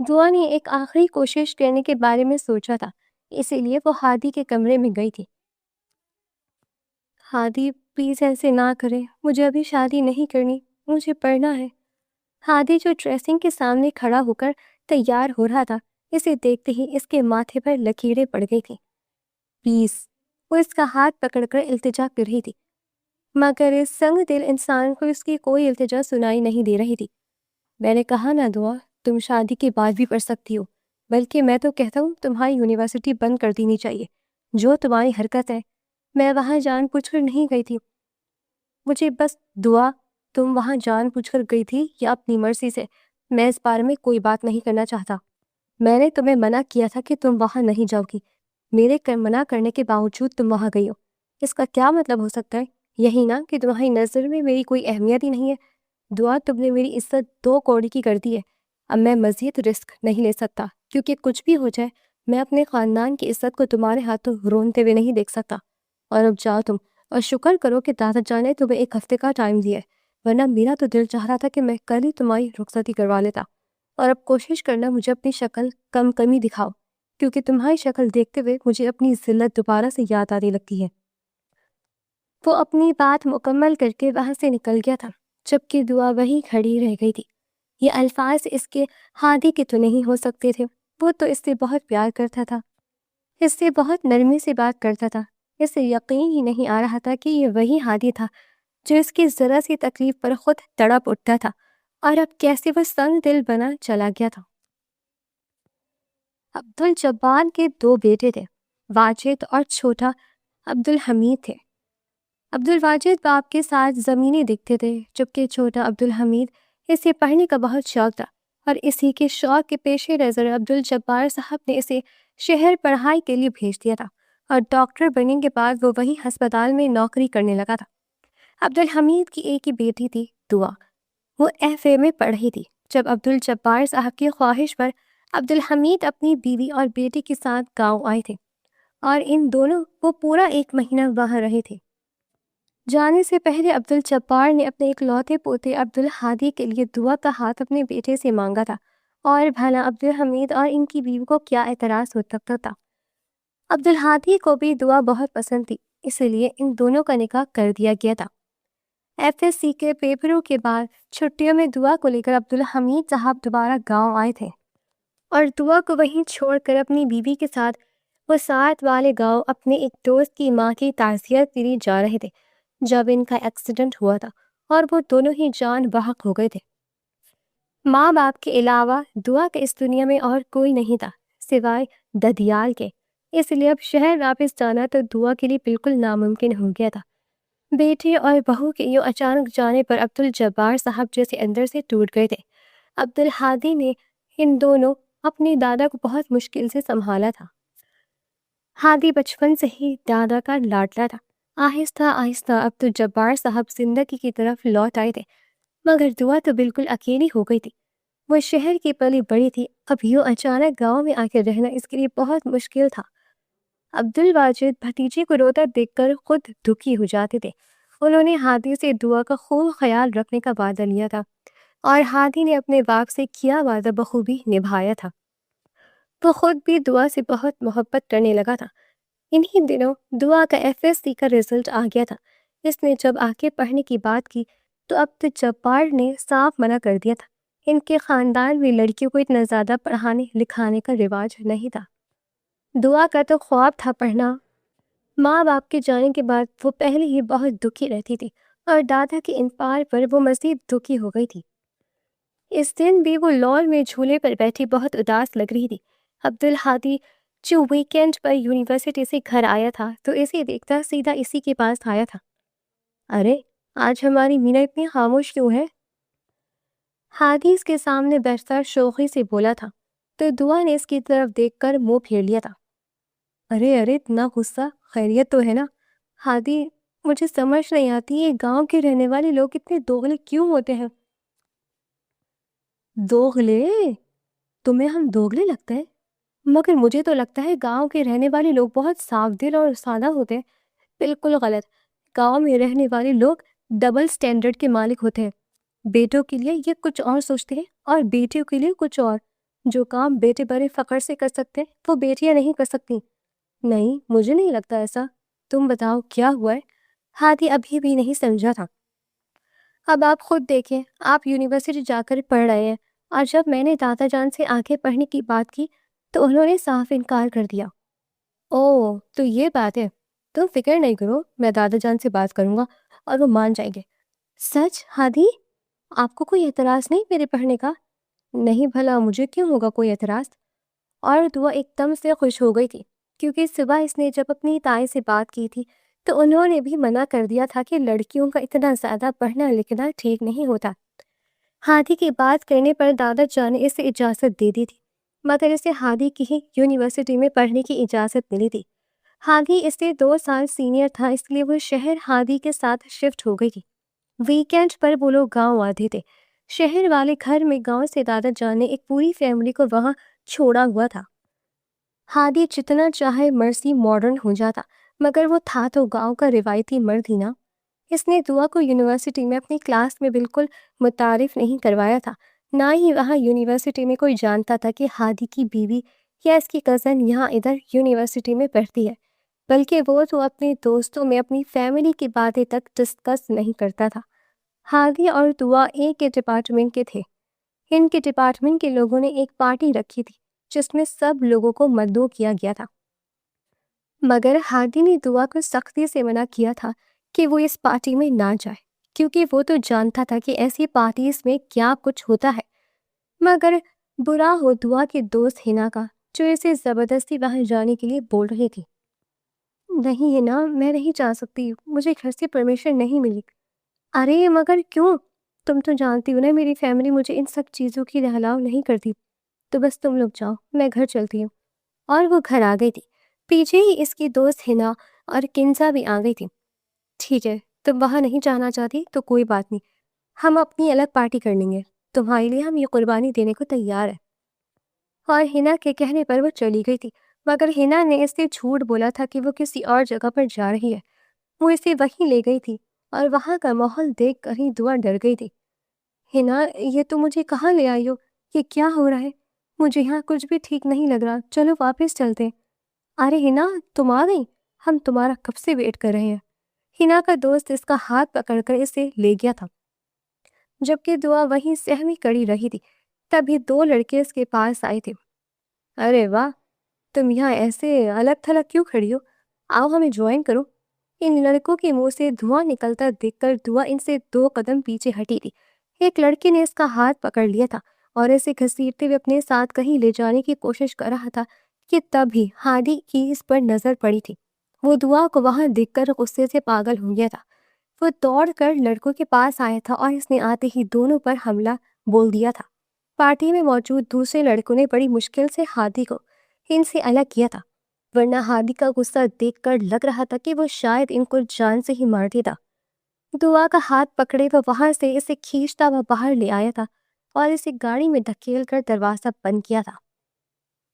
دعا نے ایک آخری کوشش کرنے کے بارے میں سوچا تھا، اسی لیے وہ ہادی کے کمرے میں گئی تھی۔ ہادی پلیز ایسے نہ کرے، مجھے ابھی شادی نہیں کرنی، مجھے پڑھنا ہے۔ ہادی جو ڈریسنگ کے سامنے کھڑا ہو کر تیار ہو رہا تھا، اسے دیکھتے ہی اس کے ماتھے پر لکیریں پڑ گئی تھیں۔ پلیز، وہ اس کا ہاتھ پکڑ کر التجا کر رہی تھی، مگر اس سنگ دل انسان کو اس کی کوئی التجا سنائی نہیں دے رہی تھی۔ میں نے کہا نا دعا، تم شادی کے بعد بھی پڑھ سکتی ہو، بلکہ میں تو کہتا ہوں تمہاری یونیورسٹی بند کر دینی چاہیے۔ جو تمہاری حرکت ہے، میں وہاں جان بوجھ کر نہیں گئی تھی، مجھے بس دعا، تم وہاں جان بوجھ کر گئی تھی یا اپنی مرضی سے، میں اس بارے میں کوئی بات نہیں کرنا چاہتا۔ میں نے تمہیں منع کیا تھا کہ تم وہاں نہیں جاؤ گی، میرے منع کرنے کے باوجود تم وہاں گئی ہو۔ اس کا کیا مطلب ہو سکتا ہے؟ یہی نا کہ تمہاری نظر میں میری کوئی اہمیت ہی نہیں ہے۔ دعا، تم نے میری عزت 2 کوڑی کی کر دی ہے۔ اب میں مزید رسک نہیں لے سکتا، کیونکہ کچھ بھی ہو جائے میں اپنے خاندان کی عزت کو تمہارے ہاتھوں رونتے ہوئے نہیں دیکھ سکتا۔ اور اب جاؤ تم، اور شکر کرو کہ دادا جان نے تمہیں 1 ہفتے کا ٹائم دیا ہے، ورنہ میرا تو دل چاہ رہا تھا کہ میں کل ہی تمہاری رخصتی کروا لیتا۔ اور اب کوشش کرنا مجھے اپنی شکل کمی دکھاؤ، کیونکہ تمہاری شکل دیکھتے ہوئے مجھے اپنی ذلت دوبارہ سے یاد آنے لگتی ہے۔ وہ اپنی بات مکمل کر کے وہاں سے نکل گیا تھا، جبکہ دعا وہیں کھڑی رہ گئی تھی۔ یہ الفاظ اس کے ہادی کے تو نہیں ہو سکتے تھے، وہ تو اس سے بہت پیار کرتا تھا، اس سے بہت نرمی سے بات کرتا تھا۔ اسے یقین ہی نہیں آ رہا تھا کہ یہ وہی ہادی تھا جو اس کی ذرا سی تکلیف پر خود تڑپ اٹھتا تھا، اور اب کیسے وہ سنگ دل بنا چلا گیا تھا۔ عبدالجبار کے 2 بیٹے تھے، واجد اور چھوٹا عبدالحمید تھے۔ عبدالواجد باپ کے ساتھ زمینی دکھتے تھے، جبکہ چھوٹا عبدالحمید اسے پڑھنے کا بہت شوق تھا، اور اسی کے شوق کے پیش نظر عبدالجبار صاحب نے اسے شہر پڑھائی کے لیے بھیج دیا تھا، اور ڈاکٹر بننے کے بعد وہ وہیں ہسپتال میں نوکری کرنے لگا تھا۔ عبدالحمید کی ایک ہی بیٹی تھی، دعا، وہ FA میں پڑھ رہی تھی جب عبدالجبار صاحب کی خواہش پر عبدالحمید اپنی بیوی اور بیٹی کے ساتھ گاؤں آئے تھے، اور ان دونوں وہ پورا 1 مہینہ وہاں رہے تھے۔ جانے سے پہلے عبدالجبار نے اپنے اکلوتے پوتے عبدالہادی کے لیے دعا کا ہاتھ اپنے بیٹے سے مانگا تھا، اور بھلا عبدالحمید اور ان کی بیوی کو کیا اعتراض ہو سکتا تھا۔ عبدالہادی کو بھی دعا بہت پسند تھی، اسی لیے ان دونوں کا نکاح کر دیا گیا تھا۔ FSC کے پیپروں کے بعد چھٹیوں میں دعا کو لے کر عبدالحمید صاحب دوبارہ گاؤں آئے تھے، اور دعا کو وہیں چھوڑ کر اپنی بیوی کے ساتھ وہ ساتھ والے گاؤں اپنے ایک دوست کی ماں کی تعزیت کے لیے جا رہے تھے جب ان کا ایکسیڈنٹ ہوا تھا، اور وہ دونوں ہی جان بحق ہو گئے تھے۔ ماں باپ کے علاوہ دعا کے اس دنیا میں اور کوئی نہیں تھا سوائے ددیال کے، اس لیے اب شہر واپس جانا تو دعا کے لیے بالکل ناممکن ہو گیا تھا۔ بیٹے اور بہو کے یوں اچانک جانے پر عبدالجبار صاحب جیسے اندر سے ٹوٹ گئے تھے۔ عبدالہادی نے ان دونوں اپنے دادا کو بہت مشکل سے سنبھالا تھا۔ ہادی بچپن سے ہی دادا کا لاڈلا تھا۔ آہستہ آہستہ عبدالجبار صاحب زندگی کی طرف لوٹ آئے تھے، مگر دعا تو بالکل اکیلی ہو گئی تھی۔ وہ شہر کی پلی بڑی تھی، اب یوں اچانک گاؤں میں آ کے رہنا اس کے لیے بہت مشکل تھا۔ عبدالواجد بھتیجے کو روتا دیکھ کر خود دکھی ہو جاتے تھے۔ انہوں نے ہادی سے دعا کا خوب خیال رکھنے کا وعدہ لیا تھا، اور ہادی نے اپنے باپ سے کیا وعدہ بخوبی نبھایا تھا۔ وہ خود بھی دعا سے بہت محبت کرنے لگا تھا۔ انہی دنوں دعا کا FSC کا رزلٹ آ گیا تھا۔ اس نے جب آ کے پڑھنے کی بات کی تو عبدالجبار نے صاف منع کر دیا تھا۔ ان کے خاندان میں لڑکیوں کو اتنا زیادہ پڑھانے لکھانے کا رواج نہیں تھا۔ دعا کا تو خواب تھا پڑھنا۔ ماں باپ کے جانے کے بعد وہ پہلے ہی بہت دکھی رہتی تھی، اور دادا کے انتقال پر وہ مزید دکھی ہو گئی تھی۔ اس دن بھی وہ لان میں جھولے پر بیٹھی بہت اداس لگ رہی تھی۔ عبدالہادی جو ویکینڈ پر یونیورسٹی سے گھر آیا تھا تو اسے دیکھتا سیدھا اسی کے پاس آیا تھا۔ ارے، آج ہماری مینا اتنی خاموش کیوں ہے؟ ہادی اس کے سامنے بیٹھتا شوخی سے بولا تھا، تو دعا نے اس کی طرف دیکھ کر منہ پھیر لیا تھا۔ ارے اتنا غصہ، خیریت تو ہے نا؟ ہادی، مجھے سمجھ نہیں آتی یہ گاؤں کے رہنے والے لوگ اتنے دوغلے کیوں ہوتے ہیں؟ دوغلے؟ تمہیں ہم دوغلے لگتے ہیں؟ مگر مجھے تو لگتا ہے گاؤں کے رہنے والے لوگ بہت صاف دل اور سادہ ہوتے ہیں۔ بالکل غلط، گاؤں میں رہنے والے لوگ ڈبل سٹینڈرڈ کے مالک ہوتے ہیں۔ بیٹوں کے لیے یہ کچھ اور سوچتے ہیں اور بیٹیوں کے لیے کچھ اور۔ جو کام بیٹے بڑے فخر سے کر سکتے وہ بیٹیاں نہیں کر سکتی۔ نہیں، مجھے نہیں لگتا ایسا۔ تم بتاؤ کیا ہوا ہے؟ ہادی ابھی بھی نہیں سمجھا تھا۔ اب آپ خود دیکھیں، آپ یونیورسٹی جا کر پڑھ رہے ہیں، اور جب میں نے دادا جان سے آگے پڑھنے کی بات کی تو انہوں نے صاف انکار کر دیا۔ اوہ، تو یہ بات ہے۔ تم فکر نہیں کرو، میں دادا جان سے بات کروں گا اور وہ مان جائیں گے۔ سچ ہادی؟ آپ کو کوئی اعتراض نہیں میرے پڑھنے کا؟ نہیں، بھلا مجھے کیوں ہوگا کوئی اعتراض؟ اور دعا ایک دم سے خوش ہو گئی تھی، کیونکہ صبح اس نے جب اپنی تائی سے بات کی تھی تو انہوں نے بھی منع کر دیا تھا کہ لڑکیوں کا اتنا زیادہ پڑھنا لکھنا ٹھیک نہیں ہوتا۔ ہادی کی بات کرنے پر دادا جان نے اسے اجازت دے دی تھی، مگر اسے ہادی کی ہی یونیورسٹی میں پڑھنے کی اجازت ملی تھی۔ ہادی اس سے 2 سال سینئر تھا، اس لیے وہ شہر ہادی کے ساتھ شفٹ ہو گئی تھی۔ ویکینڈ پر وہ لوگ گاؤں آتے تھے۔ شہر والے گھر میں گاؤں سے دادا جان نے ایک پوری فیملی کو وہاں چھوڑا ہوا تھا۔ ہادی جتنا چاہے مرضی ماڈرن ہو جاتا، مگر وہ تھا تو گاؤں کا روایتی مرد ہی نا۔ اس نے دعا کو یونیورسٹی میں اپنی کلاس میں بالکل متعارف نہیں کروایا تھا، نہ ہی وہاں یونیورسٹی میں کوئی جانتا تھا کہ ہادی کی بیوی یا اس کی کزن یہاں ادھر یونیورسٹی میں پڑھتی ہے، بلکہ وہ تو اپنے دوستوں میں اپنی فیملی کی باتیں تک ڈسکس نہیں کرتا تھا۔ ہادی اور دعا ایک ہی ڈپارٹمنٹ کے تھے۔ ان کے ڈپارٹمنٹ کے لوگوں نے ایک پارٹی رکھی تھی جس میں سب لوگوں کو مدعو کیا گیا تھا، مگر ہادی نے دعا کو سختی سے منع کیا تھا کہ وہ اس پارٹی میں نہ جائے، کیونکہ وہ تو جانتا تھا کہ ایسی پارٹیز میں کیا کچھ ہوتا ہے۔ مگر برا ہو دعا کے دوست ہنا کا، جو اسے زبردستی وہاں جانے کے لیے بول رہی تھی۔ نہیں ہنا، میں نہیں جا سکتی، مجھے گھر سے پرمیشن نہیں ملی۔ ارے مگر کیوں؟ تم تو جانتی ہو نا میری فیملی مجھے ان سب چیزوں کی الاؤ نہیں کرتی، تو بس تم لوگ جاؤ، میں گھر چلتی ہوں۔ اور وہ گھر آ گئی تھی۔ پیچھے ہی اس کی دوست ہنا اور کنزا بھی آ گئی تھی۔ ٹھیک ہے، تم وہاں نہیں جانا چاہتی تو کوئی بات نہیں، ہم اپنی الگ پارٹی کر لیں گے، تمہارے لیے ہم یہ قربانی دینے کو تیار ہیں۔ اور ہنا کے کہنے پر وہ چلی گئی تھی، مگر ہنا نے اس سے جھوٹ بولا تھا کہ وہ کسی اور جگہ پر جا رہی ہے۔ وہ اسے وہیں لے گئی تھی، اور وہاں کا ماحول دیکھ کر ہی دعا ڈر گئی تھی۔ ہنا، یہ تو مجھے کہاں لے آئی ہو؟ یہ کیا ہو رہا ہے؟ مجھے یہاں کچھ بھی ٹھیک نہیں لگ رہا، چلو واپس چلتے ہیں۔ ارے ہنا، تم آ گئی؟ ہم تمہارا کب سے ویٹ کر رہے ہیں۔ ہنا کا دوست اس کا ہاتھ پکڑ کر اسے لے گیا تھا، جبکہ دعا وہیں سہمی کڑی رہی تھی۔ تبھی 2 لڑکے اس کے پاس آئے تھے۔ ارے واہ، تم یہاں ایسے الگ تھلگ کیوں کھڑی ہو؟ آؤ ہمیں جوائن کرو۔ ان لڑکوں کے منہ سے دھواں نکلتا دیکھ کر دعا ان سے 2 قدم پیچھے ہٹی تھی۔ ایک لڑکے نے اس کا ہاتھ پکڑ لیا تھا اور اسے گھسیٹتے ہوئے اپنے ساتھ کہیں لے جانے کی کوشش کر رہا تھا کہ تبھی ہادی کی اس پر نظر پڑی تھی۔ وہ دعا کو وہاں دیکھ کر غصے سے پاگل ہو گیا تھا۔ وہ دوڑ کر لڑکوں کے پاس آیا تھا اور اس نے آتے ہی دونوں پر حملہ بول دیا تھا۔ پارٹی میں موجود دوسرے لڑکوں نے بڑی مشکل سے ہادی کو ان سے الگ کیا تھا، ورنہ ہادی کا غصہ دیکھ کر لگ رہا تھا کہ وہ شاید ان کو جان سے ہی مار دیتا۔ دعا کا ہاتھ پکڑے وہ وہاں سے اسے کھینچتا وہ باہر لے آیا تھا اور اسے گاڑی میں دھکیل کر دروازہ بند کیا تھا۔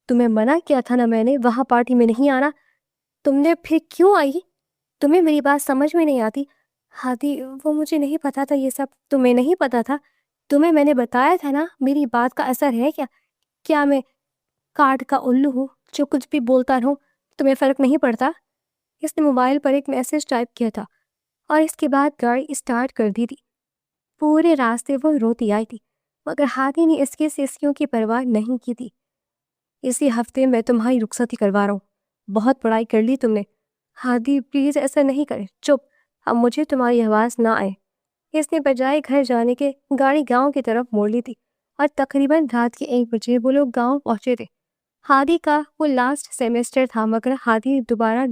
تمہیں منع کیا تھا نا میں نے وہاں پارٹی میں نہیں آنا، تم نے پھر کیوں آئی؟ تمہیں میری بات سمجھ میں نہیں آتی؟ ہادی، وہ مجھے نہیں پتا تھا، یہ سب تمہیں نہیں پتا تھا؟ تمہیں میں نے بتایا تھا نا، میری بات کا اثر ہے کیا؟ کیا میں کارڈ کا الو ہوں جو کچھ بھی بولتا رہوں؟ تمہیں فرق نہیں پڑتا؟ اس نے موبائل پر ایک میسج ٹائپ کیا تھا اور اس کے بعد گاڑی اسٹارٹ کر دی تھی۔ پورے راستے وہ روتی آئی تھی، مگر ہادی نے اس کے سسکیوں کی پرواہ نہیں کی تھی۔ اسی ہفتے میں تمہاری رخصتی کروا رہا ہوں، بہت پڑھائی کر لی تم نے۔ ہادی پلیز ایسا نہیں کرے، چپ، اب مجھے تمہاری آواز نہ آئے۔ اس نے بجائے گھر جانے کے گاڑی گاؤں کی طرف موڑ لی تھی، اور تقریباً رات کے 1 بجے وہ لوگ گاؤں پہنچے تھے۔ ہادی کا وہ لاسٹ سیمیسٹر تھا، مگر ہادی دوبارہ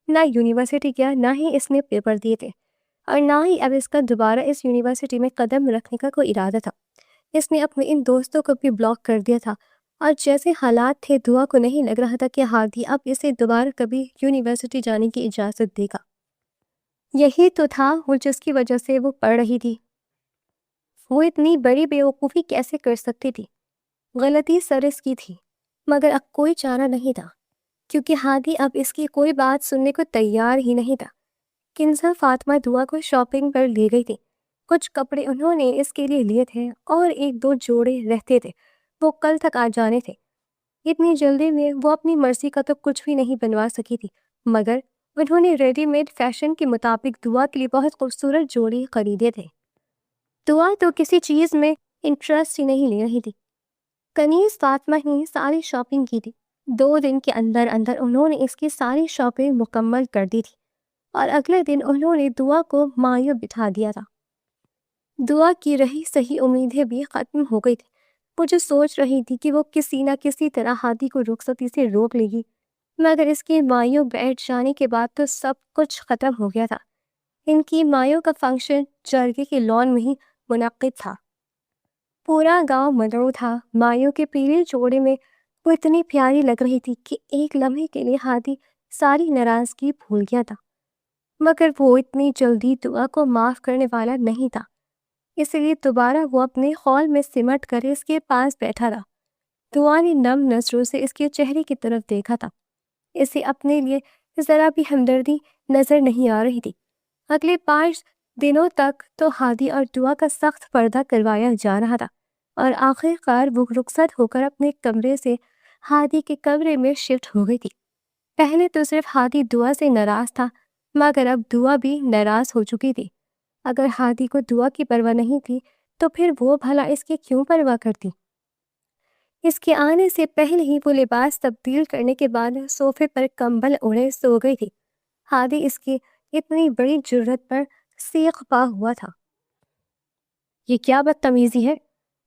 نہ یونیورسٹی گیا، نہ ہی اس نے پیپر دیے تھے، اور نہ ہی اب اس کا دوبارہ اس یونیورسٹی میں قدم رکھنے کا کوئی ارادہ تھا۔ اس نے اپنے ان دوستوں کو بھی بلاک کر دیا تھا، اور جیسے حالات تھے دعا کو نہیں لگ رہا تھا کہ ہادی اب اسے دوبارہ کبھی یونیورسٹی جانے کی اجازت دے گا۔ یہی تو تھا وہ جس کی وجہ سے وہ پڑھ رہی تھی۔ وہ اتنی بڑی بیوقوفی کیسے کر سکتی تھی؟ غلطی سر اس کی تھی، مگر اب کوئی چارہ نہیں تھا، کیونکہ ہادی اب اس کی کوئی بات سننے کو تیار ہی نہیں تھا۔ کنزا فاطمہ دعا کو شاپنگ پر لے گئی تھی۔ کچھ کپڑے انہوں نے اس کے لیے لیے تھے اور 1-2 جوڑے رہتے تھے۔ وہ کل تک آ جانے تھے۔ اتنی جلدی میں وہ اپنی مرضی کا تو کچھ بھی نہیں بنوا سکی تھی، مگر انہوں نے ریڈی میڈ فیشن کے مطابق دعا کے لیے بہت خوبصورت جوڑے خریدے تھے۔ دعا تو کسی چیز میں انٹرسٹ ہی نہیں لے رہی تھی۔ کنیز فاطمہ نے ساری شاپنگ کی تھی۔ 2 دن کے اندر اندر انہوں نے اس کی ساری شاپنگ مکمل کر دی تھی، اور اگلے دن انہوں نے دعا کو مایو بٹھا دیا تھا۔ دعا کی رہی صحیح امیدیں بھی ختم ہو گئی تھی۔ وہ جو سوچ رہی تھی کہ وہ کسی نہ کسی طرح ہادی کو رخصتی سے روک لے گی، مگر اس کے مایو بیٹھ جانے کے بعد تو سب کچھ ختم ہو گیا تھا۔ ان کی مایو کا فنکشن جرگے کے لان میں ہی منعقد تھا۔ پورا گاؤں مدعو تھا۔ مایو کے پیلے جوڑے میں وہ اتنی پیاری لگ رہی تھی کہ ایک لمحے کے لیے ہادی ساری ناراضگی بھول گیا تھا، مگر وہ اتنی جلدی دعا کو معاف کرنے والا نہیں تھا، اس لیے دوبارہ وہ اپنے خول میں سمٹ کر اس کے پاس بیٹھا رہا۔ دعا نے نم نظروں سے اس کے چہرے کی طرف دیکھا تھا۔ اسے اپنے لیے ذرا بھی ہمدردی نظر نہیں آ رہی تھی۔ اگلے 5 دنوں تک تو ہادی اور دعا کا سخت پردہ کروایا جا رہا تھا، اور آخر کار وہ رخصت ہو کر اپنے کمرے سے ہادی کے کمرے میں شفٹ ہو گئی تھی۔ پہلے تو صرف ہادی دعا سے ناراض تھا، مگر اب دعا بھی ناراض ہو چکی تھی۔ اگر ہادی کو دعا کی پرواہ نہیں تھی تو پھر وہ بھلا اس کی کیوں پرواہ کرتی؟ اس کے آنے سے پہلے ہی وہ لباس تبدیل کرنے کے بعد صوفے پر کمبل اوڑھے سو گئی تھی۔ ہادی اس کی اتنی بڑی جرت پر سیخ پا ہوا تھا۔ یہ کیا بدتمیزی ہے؟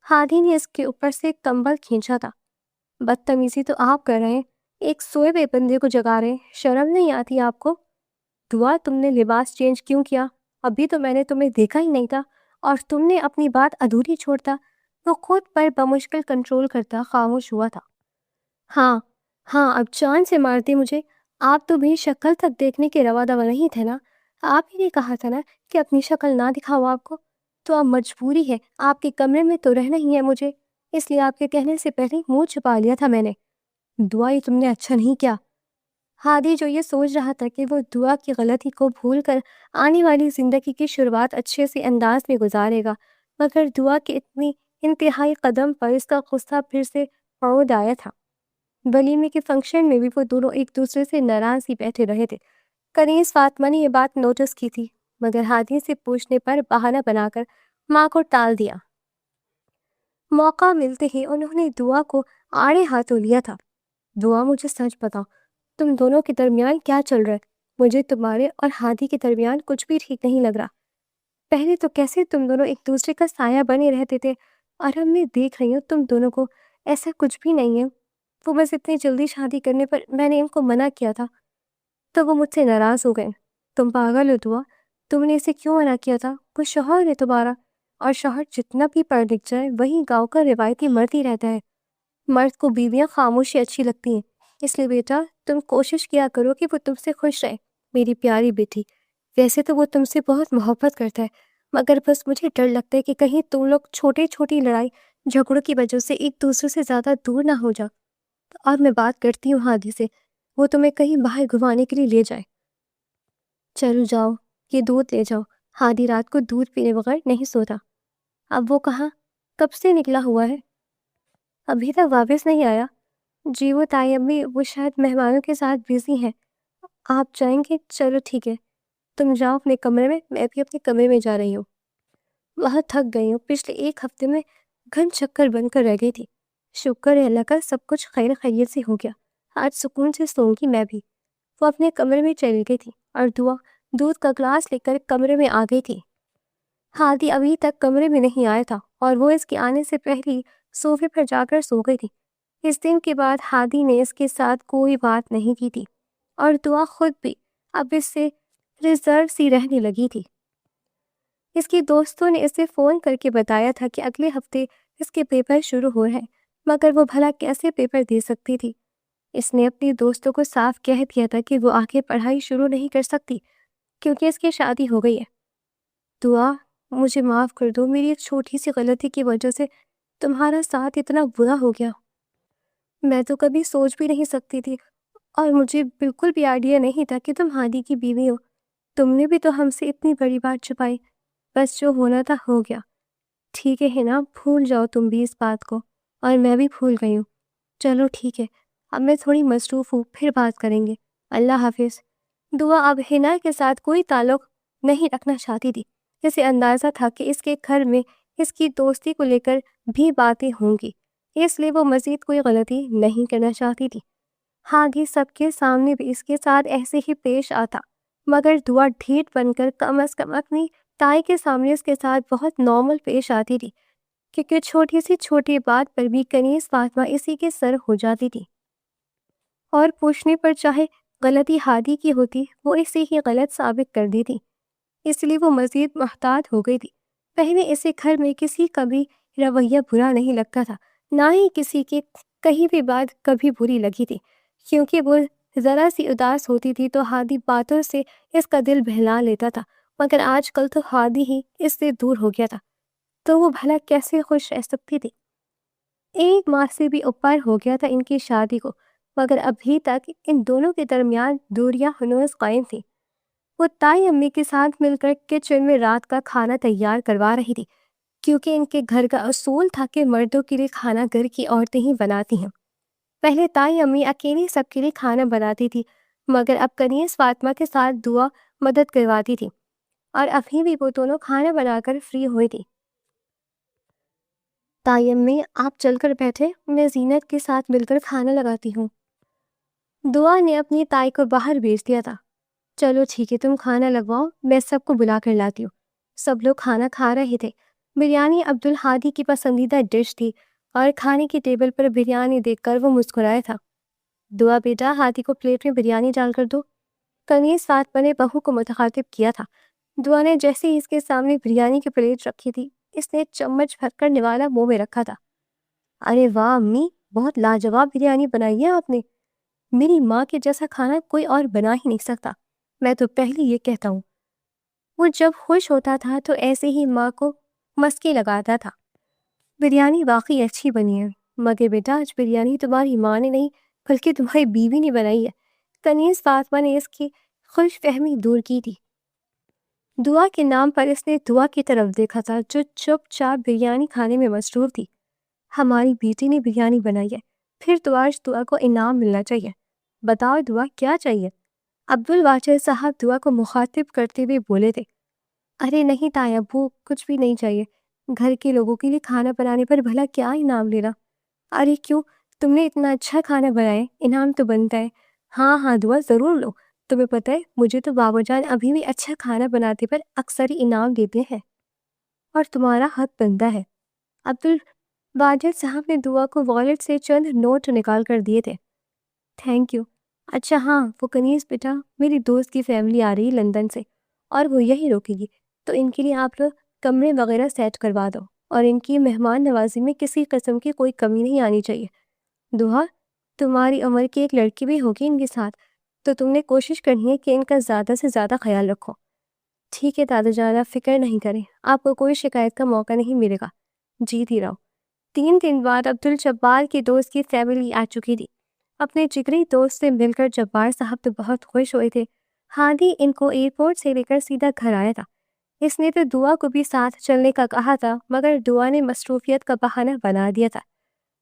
ہادی نے اس کے اوپر سے کمبل کھینچا تھا۔ بدتمیزی تو آپ کر رہے ہیں، ایک سوئے ہوئے بندے کو جگا رہے ہیں، شرم نہیں آتی آپ کو؟ دعا، تم نے لباس چینج کیوں کیا؟ ابھی تو میں نے تمہیں دیکھا ہی نہیں تھا، اور تم نے اپنی بات ادھوری چھوڑتا۔ وہ خود پر بمشکل کنٹرول کرتا خاموش ہوا تھا۔ ہاں اب جان سے مارتے مجھے۔ آپ تو بھی شکل تک دیکھنے کے روا دوا نہیں تھے نا؟ آپ ہی نے کہا تھا نا کہ اپنی شکل نہ دکھاؤ آپ کو، تو اب مجبوری ہے، آپ کے کمرے میں تو رہنا ہی ہے مجھے، اس لیے آپ کے کہنے سے پہلے منہ چھپا لیا تھا میں نے۔ دعا، یہ تم نے اچھا نہیں کیا۔ ہادی جو یہ سوچ رہا تھا کہ وہ دعا کی غلطی کو بھول کر آنے والی زندگی کی شروعات اچھے سے انداز میں گزارے گا، مگر دعا کے اتنی انتہائی قدم پر اس کا غصہ پھر سے عود آیا تھا۔ ولیمے کے فنکشن میں بھی وہ دونوں ایک دوسرے سے ناراض ہی بیٹھے رہے تھے۔ کنیز فاطمہ نے یہ بات نوٹس کی تھی، مگر ہادی سے پوچھنے پر بہانہ بنا کر ماں کو ٹال دیا۔ موقع ملتے ہی انہوں نے دعا کو آڑے ہاتھوں لیا تھا۔ دعا، مجھے سچ بتاؤ، تم دونوں کے درمیان کیا چل رہا ہے؟ مجھے تمہارے اور ہادی کے درمیان کچھ بھی ٹھیک نہیں لگ رہا۔ پہلے تو کیسے تم دونوں ایک دوسرے کا سایہ بنے رہتے تھے، اور اب میں دیکھ رہی ہوں تم دونوں کو ایسا کچھ بھی نہیں ہے۔ وہ بس اتنی جلدی شادی کرنے پر میں نے ان کو منع کیا تھا تو وہ مجھ سے ناراض ہو گئے۔ تم پاگل ہو دعا، تم نے اسے کیوں منع کیا تھا؟ وہ شوہر ہے تمہارا، اور شوہر جتنا بھی پڑھ لکھ جائے وہی گاؤں کا روایتی مرد ہی رہتا ہے۔ مرد کو بیویاں خاموشی اچھی لگتی ہیں، اس لیے بیٹا تم کوشش کیا کرو کہ وہ تم سے خوش رہے، میری پیاری بیٹی۔ ویسے تو وہ تم سے بہت محبت کرتا ہے، مگر بس مجھے ڈر لگتا ہے کہ کہیں تم لوگ چھوٹی لڑائی جھگڑوں کی وجہ سے ایک دوسرے سے زیادہ دور نہ ہو جاؤ۔ اور میں بات کرتی ہوں ہادی سے، وہ تمہیں کہیں باہر گھمانے کے لیے لے جائے۔ چلو جاؤ، یہ دودھ لے جاؤ۔ ہادی رات کو دودھ پینے بغیر نہیں سوتا۔ اب وہ کہاں، کب سے نکلا ہوا ہے؟ ابھی تک واپس نہیں آیا؟ جی وہ تائی امی، وہ شاید مہمانوں کے ساتھ بزی ہیں۔ آپ جائیں گے؟ چلو ٹھیک ہے، تم جاؤ اپنے کمرے میں، میں بھی اپنے کمرے میں جا رہی ہوں۔ بہت تھک گئی ہوں، پچھلے 1 ہفتے میں گھن چکر بن کر رہ گئی تھی۔ شکر ہے اللہ کا سب کچھ خیر خیریت سے ہو گیا، آج سکون سے سوں گی میں بھی۔ وہ اپنے کمرے میں چلی گئی تھی، اور دعا دودھ کا گلاس لے کر کمرے میں آ گئی تھی۔ ہادی ابھی تک کمرے میں نہیں آیا تھا، اور وہ اس کے آنے سے پہلے صوفے پر جا کر سو گئی تھی۔ اس دن کے بعد ہادی نے اس کے ساتھ کوئی بات نہیں کی تھی، اور دعا خود بھی اب اس سے ریزرو سی رہنے لگی تھی۔ اس کی دوستوں نے اسے فون کر کے بتایا تھا کہ اگلے ہفتے اس کے پیپر شروع ہو رہے ہیں، مگر وہ بھلا کیسے پیپر دے سکتی تھی؟ اس نے اپنی دوستوں کو صاف کہہ دیا تھا کہ وہ آگے پڑھائی شروع نہیں کر سکتی کیونکہ اس کی شادی ہو گئی ہے۔ دعا، مجھے معاف کر دو، میری ایک چھوٹی سی غلطی کی وجہ سے تمہارا ساتھ اتنا برا ہو گیا۔ میں تو کبھی سوچ بھی نہیں سکتی تھی، اور مجھے بالکل بھی آئیڈیا نہیں تھا کہ تم ہادی کی بیوی ہو۔ تم نے بھی تو ہم سے اتنی بڑی بات چھپائی، بس جو ہونا تھا ہو گیا۔ ٹھیک ہے نا، بھول جاؤ تم بھی اس بات کو، اور میں بھی بھول گئی ہوں۔ چلو ٹھیک ہے، اب میں تھوڑی مصروف ہوں، پھر بات کریں گے۔ اللہ حافظ۔ دعا اب حنا کے ساتھ کوئی تعلق نہیں رکھنا چاہتی تھی۔ اسے اندازہ تھا کہ اس کے گھر میں اس کی دوستی کو لے کر بھی باتیں ہوں گی، اس لیے وہ مزید کوئی غلطی نہیں کرنا چاہتی تھی۔ ہادی سب کے سامنے بھی اس کے ساتھ ایسے ہی پیش آتا، مگر دعا ڈھیٹ بن کر کم از کم اپنی تائی کے سامنے اس کے ساتھ بہت نارمل پیش آتی تھی، کیونکہ چھوٹی سی چھوٹی بات پر بھی کنیز فاطمہ اسی کے سر ہو جاتی تھی، اور پوچھنے پر چاہے غلطی ہادی کی ہوتی وہ اسے ہی غلط ثابت کر دیتی، اس لیے وہ مزید محتاط ہو گئی تھی۔ پہلے اسے گھر میں کسی کا بھی رویہ برا نہیں لگتا تھا، نہ ہی کسی کی کہیں بھی بات کبھی بری لگی تھی، کیونکہ وہ ذرا سی اداس ہوتی تھی تو ہادی باتوں سے اس کا دل بہلا لیتا تھا، مگر آج کل تو ہادی ہی اس سے دور ہو گیا تھا، تو وہ بھلا کیسے خوش رہ سکتی تھی۔ 1 ماہ سے بھی اوپر ہو گیا تھا ان کی شادی کو، مگر ابھی تک ان دونوں کے درمیان دوریاں ہنوز قائم تھی۔ وہ تائی امی کے ساتھ مل کر کچن میں رات کا کھانا تیار کروا رہی تھی، کیونکہ ان کے گھر کا اصول تھا کہ مردوں کے لیے کھانا گھر کی عورتیں ہی بناتی ہیں۔ پہلے تائی امی اکیلی سب کے لیے کھانا بناتی تھی، مگر اب کنیز فاطمہ کے ساتھ دعا مدد کرواتی تھی، اور ابھی بھی وہ دونوں کھانا بنا کر فری ہوئی تھی۔ تائی امی آپ چل کر بیٹھے، میں زینت کے ساتھ مل کر کھانا لگاتی ہوں۔ دعا نے اپنی تائی کو باہر بھیج دیا تھا۔ چلو ٹھیک ہے، تم کھانا لگواؤ، میں سب کو بلا کر لاتی ہوں۔ سب لوگ کھانا کھا رہے تھے۔ بریانی عبدالہادی کی پسندیدہ ڈش تھی، اور کھانے کی ٹیبل پر بریانی دیکھ کر وہ مسکرایا تھا۔ دعا بیٹا، ہادی کو پلیٹ میں بریانی ڈال کر دو، کنیز فاطمہ نے بہو کو متخاطب کیا تھا۔ دعا نے جیسے ہی اس کے سامنے بریانی کی پلیٹ رکھی تھی، اس نے چمچ بھر کر نوالا منہ میں رکھا تھا۔ ارے واہ امی، بہت لاجواب بریانی بنائی ہے آپ نے، میری ماں کے جیسا کھانا کوئی اور بنا ہی نہیں سکتا، میں تو پہلے یہ کہتا ہوں۔ وہ جب خوش ہوتا تھا تو ایسے ہی ماں کو مسکے لگاتا تھا۔ بریانی واقعی اچھی بنی ہے، مگر بیٹا آج بریانی تمہاری ماں نے نہیں بلکہ تمہاری بیوی نے بنائی ہے۔ کنیز فاطمہ نے اس کی خوش فہمی دور کی تھی۔ دعا کے نام پر اس نے دعا کی طرف دیکھا تھا، جو چپ چاپ بریانی کھانے میں مصروف تھی۔ ہماری بیٹی نے بریانی بنائی ہے، پھر تو آج دعا کو انعام ملنا چاہیے۔ بتاؤ دعا کیا چاہیے؟ عبدالواجد صاحب دعا کو مخاطب کرتے ہوئے بولے تھے۔ ارے نہیں تائی ابو، کچھ بھی نہیں چاہیے، گھر کے لوگوں کے لیے کھانا بنانے پر بھلا کیا انعام لینا؟ ارے کیوں، تم نے اتنا اچھا کھانا بنایا، انعام تو بنتا ہے۔ ہاں ہاں دعا ضرور لو، تمہیں پتہ ہے مجھے تو بابا جان ابھی بھی اچھا کھانا بناتے پر اکثر ہی انعام دیتے ہیں، اور تمہارا حق بنتا ہے۔ عبدالواجد صاحب نے دعا کو والیٹ سے چند نوٹ نکال کر دیے تھے۔ Thank you. اچھا ہاں، وہ کنیز بیٹا، میری دوست کی فیملی آ رہی لندن سے، اور وہ یہی روکے گی، تو ان کے لیے آپ لوگ کمرے وغیرہ سیٹ کروا دو، اور ان کی مہمان نوازی میں کسی قسم کی کوئی کمی نہیں آنی چاہیے۔ دعا، تمہاری عمر کی ایک لڑکی بھی ہوگی ان کے ساتھ، تو تم نے کوشش کرنی ہے کہ ان کا زیادہ سے زیادہ خیال رکھو۔ ٹھیک ہے دادا جان، آپ فکر نہیں کریں، آپ کو کوئی شکایت کا موقع نہیں ملے گا، جیتی رہو۔ 3 دن بعد عبدالجبار کی دوست کی فیملی آ چکی تھی۔ اپنے جگری دوست سے مل کر جبار صاحب تو بہت خوش ہوئے تھے۔ ہادی ان کو ایئرپورٹ سے لے کر سیدھا گھر آیا تھا۔ اس نے تو دعا کو بھی ساتھ چلنے کا کہا تھا، مگر دعا نے مصروفیت کا بہانہ بنا دیا تھا۔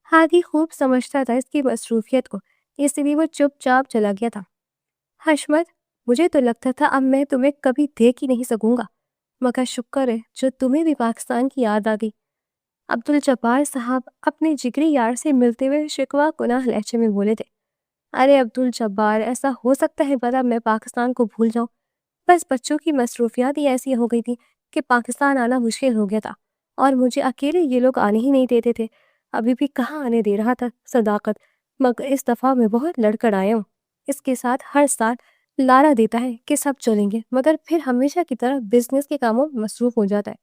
ہادی خوب سمجھتا تھا اس کی مصروفیت کو، اس لیے وہ چپ چاپ چلا گیا تھا۔ حشمت، مجھے تو لگتا تھا اب میں تمہیں کبھی دیکھ ہی نہیں سکوں گا، مگر شکر ہے جو تمہیں بھی پاکستان کی یاد آ گئی۔ عبدالجبار صاحب اپنے جگری یار سے ملتے ہوئے شکوہ کناہ لہجے میں بولے تھے۔ ارے عبدالجبار، ایسا ہو سکتا ہے بھلا میں پاکستان کو بھول جاؤں؟ بس بچوں کی مصروفیات ہی ایسی ہو گئی تھی کہ پاکستان آنا مشکل ہو گیا تھا، اور مجھے اکیلے یہ لوگ آنے ہی نہیں دیتے تھے۔ ابھی بھی کہاں آنے دے رہا تھا صداقت، مگر اس دفعہ میں بہت لڑ کر آیا ہوں۔ اس کے ساتھ ہر سال لارا دیتا ہے کہ سب چلیں گے، مگر پھر ہمیشہ کی طرح بزنس کے کاموں میں مصروف ہو جاتا ہے۔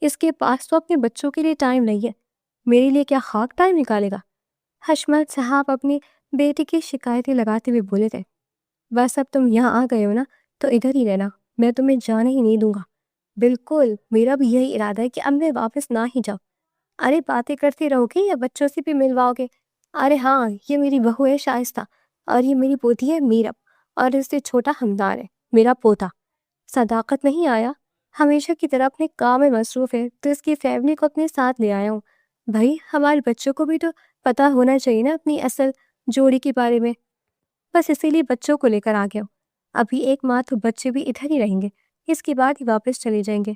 اس کے پاس تو اپنے بچوں کے لیے ٹائم نہیں ہے، میرے لیے کیا خاک ٹائم نکالے گا؟ حشمت صاحب اپنی بیٹی کی شکایتیں لگاتے ہوئے بولے تھے۔ بس اب تم یہاں آ گئے ہو نا، تو ادھر ہی رہنا، میں تمہیں جانے ہی نہیں دوں گا۔ بالکل، میرا بھی یہی ارادہ ہے کہ اب میں واپس نہ ہی جاؤں۔ ارے باتیں کرتے رہو گے یا بچوں سے بھی ملواؤ گے؟ ارے ہاں، یہ میری بہو ہے شائستہ، اور یہ میری پوتی ہے میرب، اور اس سے چھوٹا ہمدان ہے میرا پوتا۔ صداقت نہیں آیا، ہمیشہ کی طرح اپنے کام میں مصروف ہے، تو اس کی فیملی کو اپنے ساتھ لے آیا ہوں۔ بھائی ہمارے بچوں کو بھی تو پتہ ہونا چاہیے نا اپنی اصل جوڑی کے بارے میں، بس اسی لیے بچوں کو لے کر آ گیا ہوں۔ ابھی ایک ماہ تو بچے بھی ادھر ہی رہیں گے، اس کے بعد ہی واپس چلے جائیں گے،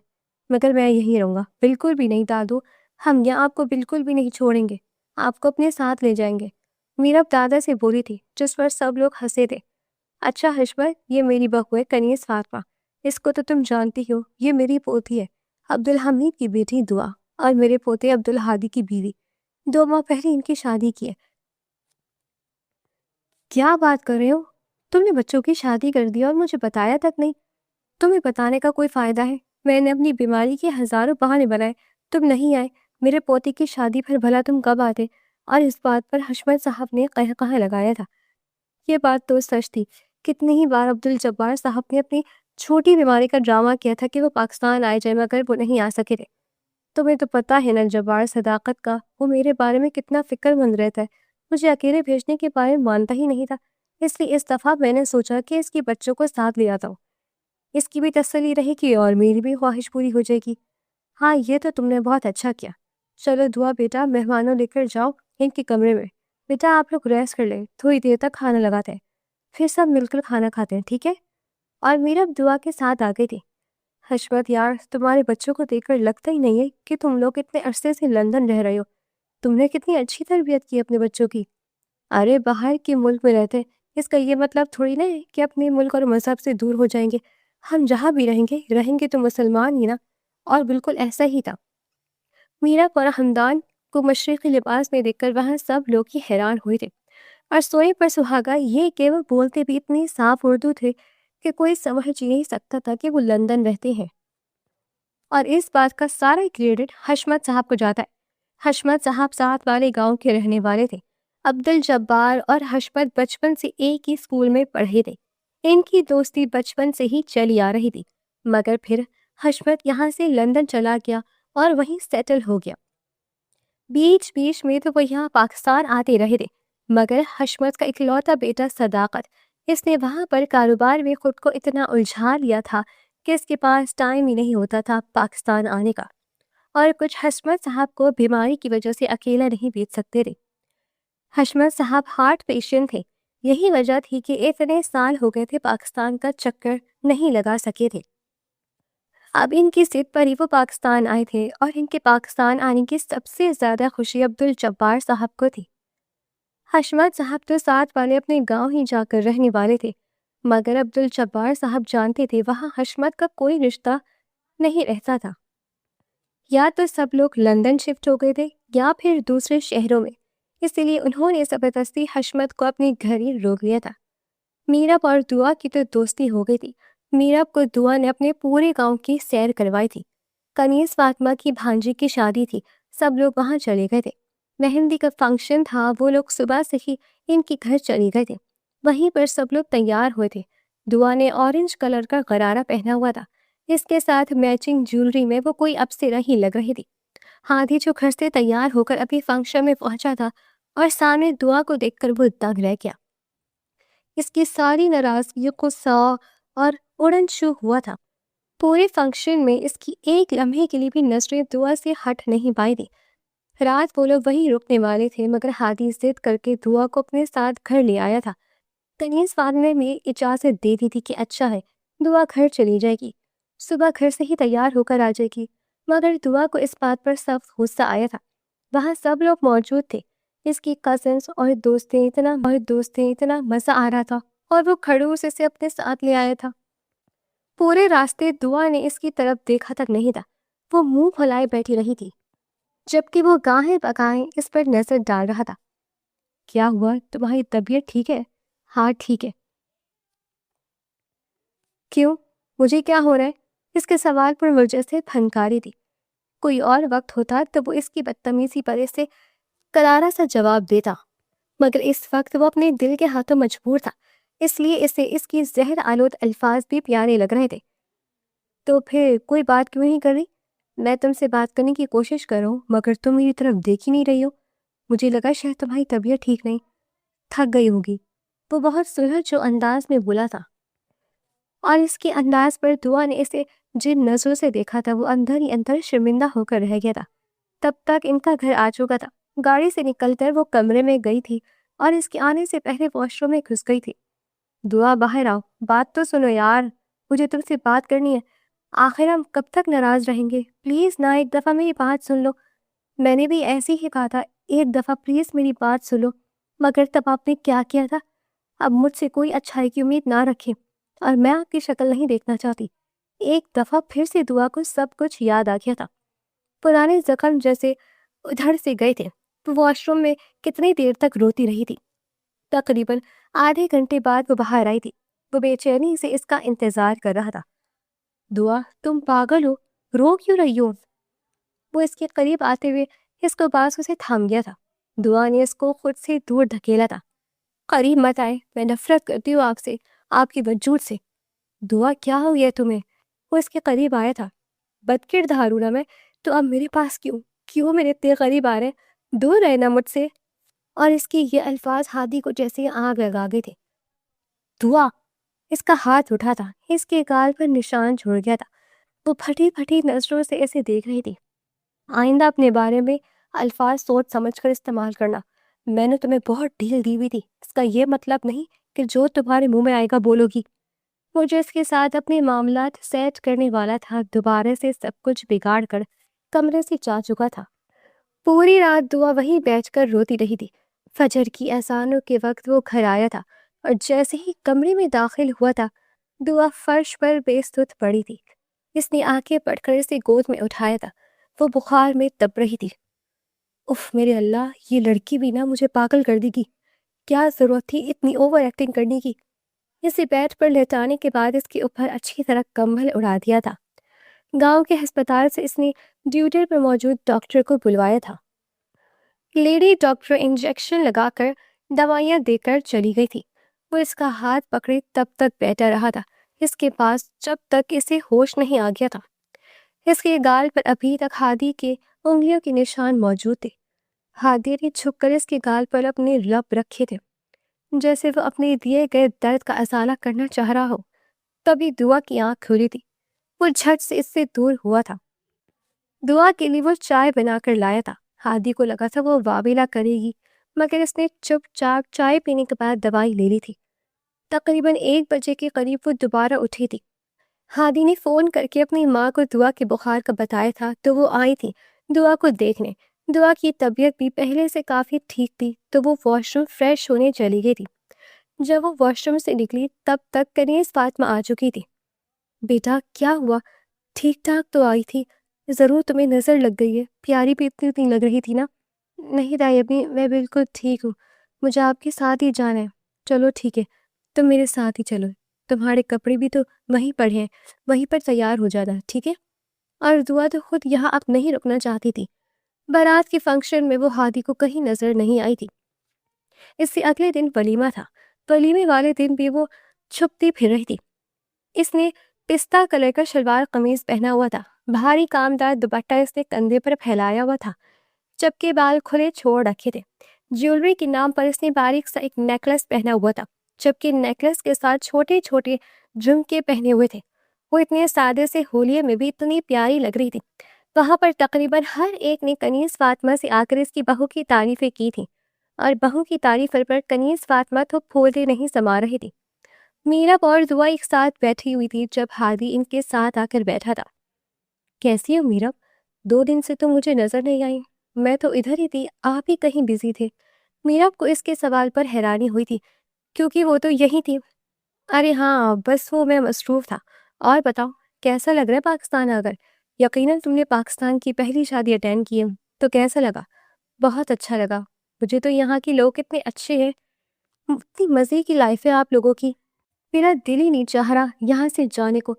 مگر میں یہیں رہوں گا۔ بالکل بھی نہیں دادو، ہم یہاں آپ کو بالکل بھی نہیں چھوڑیں گے، آپ کو اپنے ساتھ لے جائیں گے، میرب دادا سے بولی تھی، جس پر سب لوگ ہنسے تھے۔ اچھا حشمت، یہ میری بہو ہے کنیز فاطمہ، اس کو تو تم جانتی ہو، یہ میری پوتی ہے عبدالحمید کی بیٹی دعا، اور میرے پوتے عبدالہادی کی بیوی، 2 ماہ پہلے ان کی شادی کی ہے۔ کیا بات کر رہے ہو؟ تم نے بچوں کی شادی کر دی اور مجھے بتایا تک نہیں؟ تمہیں بتانے کا کوئی فائدہ ہے؟ میں نے اپنی بیماری کے ہزاروں بہانے بنائے، تم نہیں آئے۔ میرے پوتے کی شادی پر بھلا تم کب آتے؟ اور اس بات پر حشمت صاحب نے قہقہہ لگایا تھا۔ یہ بات تو سچ تھی، کتنی ہی بار عبدالجبار صاحب نے اپنی چھوٹی بیماری کا ڈرامہ کیا تھا کہ وہ پاکستان آئے جائے، مگر وہ نہیں آ سکے تھے۔ تمہیں تو پتہ ہے نا جبار صداقت کا، وہ میرے بارے میں کتنا فکر مند رہتا ہے، مجھے اکیلے بھیجنے کے بارے میں مانتا ہی نہیں تھا، اس لیے اس دفعہ میں نے سوچا کہ اس کی بچوں کو ساتھ لے آتا ہوں، اس کی بھی تسلی رہے گی اور میری بھی خواہش پوری ہو جائے گی۔ ہاں یہ تو تم نے بہت اچھا کیا۔ چلو دعا بیٹا، مہمانوں لے کر جاؤ ان کے کمرے میں، بیٹا آپ لوگ ریسٹ کر لیں، تھوڑی دیر تک کھانا لگاتے ہیں، پھر سب مل کر کھانا کھاتے ہیں، ٹھیک ہے؟ اور میرب دعا کے ساتھ آ گئی تھی۔ حشمت یار، تمہارے بچوں کو دیکھ کر لگتا ہی نہیں ہے کہ تم لوگ اتنے عرصے سے لندن رہ رہے ہو، تم نے کتنی اچھی تربیت کی اپنے بچوں کی۔ ارے باہر کے ملک میں رہتے، اس کا یہ مطلب تھوڑی نہ ہے کہ اپنے ملک اور مذہب سے دور ہو جائیں گے، ہم جہاں بھی رہیں گے تو مسلمان ہی نا، اور بالکل ایسا ہی تھا۔ میرا اور ہمدان کو مشرقی لباس میں دیکھ کر وہاں سب لوگ ہی حیران ہوئے تھے، اور سوئے پر سہاگا یہ کہ وہ بولتے بھی اتنی صاف اردو تھے کہ کوئی سمجھ ہی نہیں سکتا تھا کہ وہ لندن رہتے ہیں۔ اور اس بات کا سارا کریڈٹ حشمت صاحب کو جاتا ہے۔ حشمت صاحب ساتھ والے گاؤں کے رہنے والے تھے۔ عبدالجبار اور حشمت بچپن سے ایک ہی اسکول میں پڑھے تھے، ان کی دوستی بچپن سے ہی چلی آ رہی تھی، مگر پھر حشمت یہاں سے لندن چلا گیا اور وہیں سیٹل ہو گیا۔ بیچ بیچ میں تو وہ یہاں پاکستان آتے رہے تھے، مگر حشمت کا اکلوتا بیٹا صداقت، اس نے وہاں پر کاروبار میں خود کو اتنا الجھا لیا تھا کہ اس کے پاس ٹائم ہی نہیں ہوتا تھا پاکستان آنے کا، اور کچھ حشمت صاحب کو بیماری کی وجہ سے اکیلا نہیں بھیج سکتے تھے۔ حشمت صاحب ہارٹ پیشنٹ تھے، یہی وجہ تھی کہ اتنے سال ہو گئے تھے پاکستان کا چکر نہیں لگا سکے تھے۔ اب ان کی ضد پر ہی وہ پاکستان آئے تھے، اور ان کے پاکستان آنے کی سب سے زیادہ خوشی عبدالجبار صاحب کو تھی۔ حشمت صاحب تو ساتھ والے اپنے گاؤں ہی جا کر رہنے والے تھے، مگر عبدالجبار صاحب جانتے تھے وہاں حشمت کا کوئی رشتہ نہیں رہتا تھا، یا تو سب لوگ لندن شفٹ ہو گئے تھے یا پھر دوسرے شہروں میں، اس لیے انہوں نے زبردستی حشمت کو اپنے گھر ہی روک لیا تھا۔ میرب اور دعا کی تو دوستی ہو گئی تھی، میرب کو دعا نے اپنے پورے گاؤں کی سیر کروائی تھی۔ کنیز فاطمہ کی بھانجی کی شادی تھی، سب لوگ وہاں چلے گئے تھے۔ مہندی کا فنکشن تھا، وہ لوگ صبح سے ہی ان کے گھر چلے گئے تھے، وہیں پر سب لوگ تیار ہوئے تھے۔ دعا نے اورنج کلر کا غرارہ پہنا ہوا تھا، اس کے ساتھ میچنگ جیولری میں وہ کوئی اپسرا ہی لگ رہی تھی۔ ہاتھی جو گھر سے تیار ہو کر ابھی فنکشن میں پہنچا تھا اور سامنے دعا کو دیکھ کر وہ دنگ رہ گیا، اس کی ساری ناراضگی غصہ اور اڑن چھو ہوا تھا۔ پورے فنکشن میں اس کی ایک لمحے کے لیے بھی نظریں دعا سے ہٹ نہیں پائی تھی۔ رات وہ لوگ وہیں رکنے والے تھے، مگر ہادی ضد کر کے دعا کو اپنے ساتھ گھر لے آیا تھا۔ کنیز فاطمہ نے اجازت دے دی تھی کہ اچھا ہے، دعا گھر چلی جائے گی، صبح گھر سے ہی تیار ہو کر آ جائے گی، مگر دعا کو اس بات پر سخت غصہ آیا تھا۔ وہاں سب لوگ موجود تھے، اس کی کزنس اور دوستیں، اتنا مزہ آ رہا تھا، اور وہ کھڑوس اسے اپنے ساتھ لے آیا تھا۔ پورے راستے دعا نے اس کی طرف دیکھا تک نہیں تھا، وہ منہ پھولائے بیٹھی رہی تھی، جبکہ وہ گاہیں بگاہیں اس پر نظر ڈال رہا تھا۔ کیا ہوا، تمہاری طبیعت ٹھیک ہے؟ ہاں ٹھیک ہے۔ کیوں، مجھے کیا ہو رہا ہے؟ اس کے سوال پر وجہ سے پھنکاری تھی۔ کوئی اور وقت ہوتا تو وہ اس کی بدتمیزی پر اسے کرارا سا جواب دیتا، مگر اس وقت وہ اپنے دل کے ہاتھوں مجبور تھا، اس لیے اسے اس کی زہر آلود الفاظ بھی پیارے لگ رہے تھے۔ تو پھر کوئی بات کیوں نہیں کر رہی؟ میں تم سے بات کرنے کی کوشش کر رہا ہوں، مگر تم میری طرف دیکھ ہی نہیں رہی ہو، مجھے لگا شاید تمہاری طبیعت ٹھیک نہیں، تھک گئی ہوگی۔ وہ بہت سلجھ جو انداز میں بولا تھا، اور اس کے انداز پر دعا نے اسے جن نظروں سے دیکھا تھا وہ اندر ہی اندر شرمندہ ہو کر رہ گیا تھا۔ تب تک ان کا گھر آ چکا تھا۔ گاڑی سے نکل کر وہ کمرے میں گئی تھی اور اس کے آنے سے پہلے واش روم میں گھس گئی تھی۔ دعا باہر آؤ، بات تو سنو یار، مجھے تم سے بات کرنی ہے۔ آخر ہم کب تک ناراض رہیں گے؟ پلیز نا ایک دفعہ میری بات سن لو۔ میں نے بھی ایسے ہی کہا تھا، ایک دفعہ پلیز میری بات سن لو، مگر تب آپ نے کیا کیا تھا؟ اب مجھ سے کوئی اچھائی کی امید نہ رکھیں اور میں آپ کی شکل نہیں دیکھنا چاہتی۔ ایک دفعہ پھر سے دعا کو سب کچھ یاد آ گیا تھا۔ پرانے زخم جیسے ادھر سے گئے تھے۔ واش روم میں کتنی دیر تک روتی رہی تھی۔ تقریباً آدھے گھنٹے بعد وہ باہر آئی تھی۔ وہ بے چینی سے اس کا انتظار کر رہا تھا۔ دعا تم پاگل ہو، رو کیوں رہی ہو؟ وہ اس کے قریب آتے ہوئے اس کو پاس اسے تھام گیا تھا۔ دعا نے اس کو خود سے دور دھکیلا تھا۔ قریب مت آئے، میں نفرت کرتی ہوں آپ سے، آپ کی وجود سے۔ دعا کیا ہو گیا تمہیں؟ وہ اس کے قریب آیا تھا۔ بد کردار ہوں نا میں، تو اب میرے پاس کیوں میرے اتنے قریب آ رہے ہیں؟ دور رہنا مجھ سے۔ اور اس کے یہ الفاظ ہادی کو جیسے آگ لگا گئے تھے۔ دعا، اس کا ہاتھ اٹھا تھا، اس کے گال پر نشان چھوڑ گیا تھا۔ وہ پھٹی پھٹی نظروں سے اسے دیکھ رہی تھی۔ آئندہ اپنے بارے میں الفاظ سوچ سمجھ کر استعمال کرنا۔ میں نے تمہیں بہت ڈھیل دی ہوئی تھی، اس کا یہ مطلب نہیں کہ جو تمہارے منہ میں آئے گا بولو گی۔ مجھے اس کے ساتھ اپنے معاملات سیٹ کرنے والا تھا، دوبارہ سے سب کچھ بگاڑ کر کمرے سے جا چکا تھا۔ پوری رات دعا وہیں بیٹھ کر روتی رہی تھی۔ فجر کی اذانوں کے وقت وہ گھر آیا تھا اور جیسے ہی کمرے میں داخل ہوا تھا، دعا فرش پر بے سدھ پڑی تھی۔ اس نے آنکھیں پڑھ کر اسے گود میں اٹھایا تھا۔ وہ بخار میں تپ رہی تھی۔ اف میرے اللہ، یہ لڑکی بھی نہ مجھے پاگل کر دے گی۔ کیا ضرورت تھی اتنی اوور ایکٹنگ کرنے کی؟ اسے بیڈ پر لٹانے کے بعد اس کے اوپر اچھی طرح کمبل اڑا دیا تھا۔ گاؤں کے ہسپتال سے اس نے ڈیوٹی پر موجود ڈاکٹر کو بلوایا تھا۔ لیڈی ڈاکٹر انجیکشن لگا کر دوائیاں دے کر چلی گئی تھی۔ وہ اس کا ہاتھ پکڑے تب تک بیٹھا رہا تھا اس کے پاس جب تک اسے ہوش نہیں آ گیا تھا۔ اس کے گال پر ابھی تک ہادی کے انگلیوں کے نشان موجود تھے۔ ہادی نے جھک کر اس کے گال پر اپنے لب رکھے تھے، جیسے وہ اپنے دیے گئے درد کا ازالہ کرنا چاہ رہا ہو۔ تبھی دعا کی آنکھ کھلی تھی۔ وہ جھٹ سے اس سے دور ہوا تھا۔ دعا کے لیے وہ چائے بنا کر لایا تھا۔ ہادی کو لگا تھا وہ واویلا کرے گی، مگر اس نے چپ چاپ چائے پینے کے بعد دوائی لے لی تھی۔ تقریباً 1 بجے کے قریب وہ دوبارہ اٹھی تھی۔ ہادی نے فون کر کے اپنی ماں کو دعا کے بخار کا بتایا تھا تو وہ آئی تھی دعا کو دیکھنے۔ دعا کی طبیعت بھی پہلے سے کافی ٹھیک تھی تو وہ واش روم فریش ہونے چلی گئی تھی۔ جب وہ واش روم سے نکلی تب تک کنیز فاطمہ آ چکی تھی۔ بیٹا کیا ہوا؟ ٹھیک ٹھاک تو آئی تھی، ضرور تمہیں نظر لگ گئی ہے، پیاری بھی اتنی لگ رہی تھی نا۔ نہیں دائی ابھی، میں بالکل ٹھیک ہوں، مجھے آپ کے ساتھ ہی جانا ہے۔ چلو ٹھیک ہے، تم میرے ساتھ ہی چلو، تمہارے کپڑے بھی تو وہیں پر ہیں، وہیں پر تیار ہو جانا، ٹھیک ہے؟ اور دعا تو خود یہاں اب نہیں رکنا چاہتی تھی۔ بارات کے فنکشن میں وہ ہادی کو کہیں نظر نہیں آئی تھی۔ اس سے اگلے دن ولیمہ تھا۔ ولیمے والے دن بھی وہ چھپتی پھر رہی تھی۔ اس نے پستہ کلر کا شلوار قمیض پہنا ہوا تھا۔ بھاری کامدار دوپٹہ اس نے کندھے پر پھیلایا ہوا تھا، جبکہ بال کھلے چھوڑ رکھے تھے۔ جیولری کے نام پر اس نے باریک سا ایک نیکلس پہنا ہوا تھا، جبکہ نیکلس کے ساتھ چھوٹے چھوٹے جھمکے پہنے ہوئے تھے۔ وہ اتنے سادے سے ہولیے میں بھی اتنی پیاری لگ رہی تھی۔ وہاں پر تقریباً ہر ایک نے کنیز فاطمہ سے آ کر اس کی بہو کی تعریفیں کی تھیں، اور بہو کی تعریفوں پر کنیز فاطمہ تو پھولتے نہیں سما رہی تھی۔ میرب اور دعا ایک ساتھ بیٹھی ہوئی تھی جب ہادی ان کے ساتھ آ کر بیٹھا تھا۔ کیسی ہو میرب؟ 2 دن سے تو مجھے نظر نہیں آئی۔ میں تو ادھر ہی تھی، آپ ہی کہیں بزی تھے۔ میرب کو اس کے سوال پر حیرانی ہوئی تھی، کیونکہ وہ تو یہی تھی۔ ارے ہاں، بس وہ میں مصروف تھا۔ اور بتاؤ، کیسا لگ رہا ہے پاکستان آ کر؟ یقیناً تم نے پاکستان کی پہلی شادی اٹینڈ کی ہے، تو کیسا لگا؟ بہت اچھا لگا، مجھے تو یہاں کے لوگ اتنے اچھے ہیں، اتنی مزے کی لائف ہے آپ لوگوں کی۔ میرا دل ہی نہیں چاہ رہا یہاں سے جانے کو۔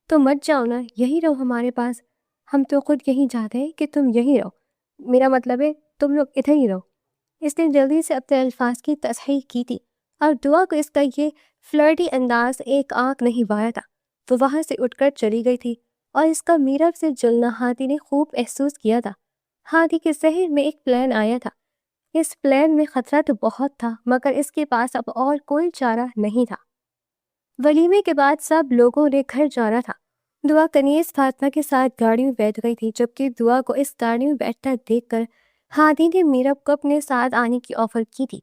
تو مت جاؤ نا، یہی رہو ہمارے پاس، ہم تو خود یہی چاہتے ہیں کہ تم یہی رہو، میرا مطلب ہے تم لوگ ادھر ہی رہو۔ اس نے جلدی سے اپنے الفاظ کی تصحیح کی تھی، اور دعا کو اس کا یہ فلرٹی انداز ایک آنکھ نہیں بھایا تھا۔ وہ وہاں سے اٹھ کر چلی گئی تھی، اور اس کا میرب سے جلنا ہادی نے خوب محسوس کیا تھا۔ ہادی کے ذہن میں ایک پلان آیا تھا۔ اس پلان میں خطرہ تو بہت تھا، مگر اس کے پاس اب اور کوئی چارہ نہیں تھا۔ ولیمے کے بعد سب لوگوں نے گھر جانا تھا۔ دعا کنیز فاطمہ کے ساتھ گاڑی میں بیٹھ گئی تھی، جبکہ دعا کو اس گاڑی میں بیٹھتا دیکھ کر ہادی نے میرب کو اپنے ساتھ آنے کی آفر کی تھی۔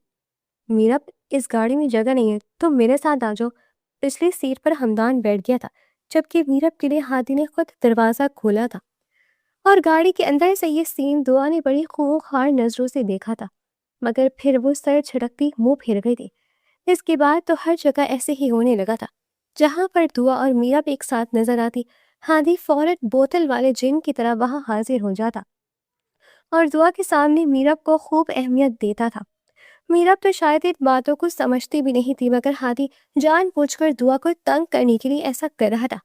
میرب، اس گاڑی میں جگہ نہیں ہے، تم میرے ساتھ آ جاؤ۔ پچھلی سیٹ پر ہمدان بیٹھ گیا تھا، جبکہ میرب کے لیے ہادی نے خود دروازہ کھولا تھا، اور گاڑی کے اندر سے یہ سین دعا نے بڑی خوخار نظروں سے دیکھا تھا، مگر پھر وہ سر جھٹکتی منہ پھیر گئی تھی۔ اس کے بعد تو ہر جگہ ایسے ہی ہونے لگا تھا، جہاں پر دعا اور میرب ایک ساتھ نظر آتی، ہادی فوراً بوتل والے جن کی طرح وہاں حاضر ہو جاتا اور دعا کے سامنے میرب کو خوب اہمیت دیتا تھا۔ میرب تو شاید ان باتوں کو سمجھتی بھی نہیں تھی، مگر ہادی جان بوجھ کر دعا کو تنگ کرنے کے لیے ایسا کر رہا تھا۔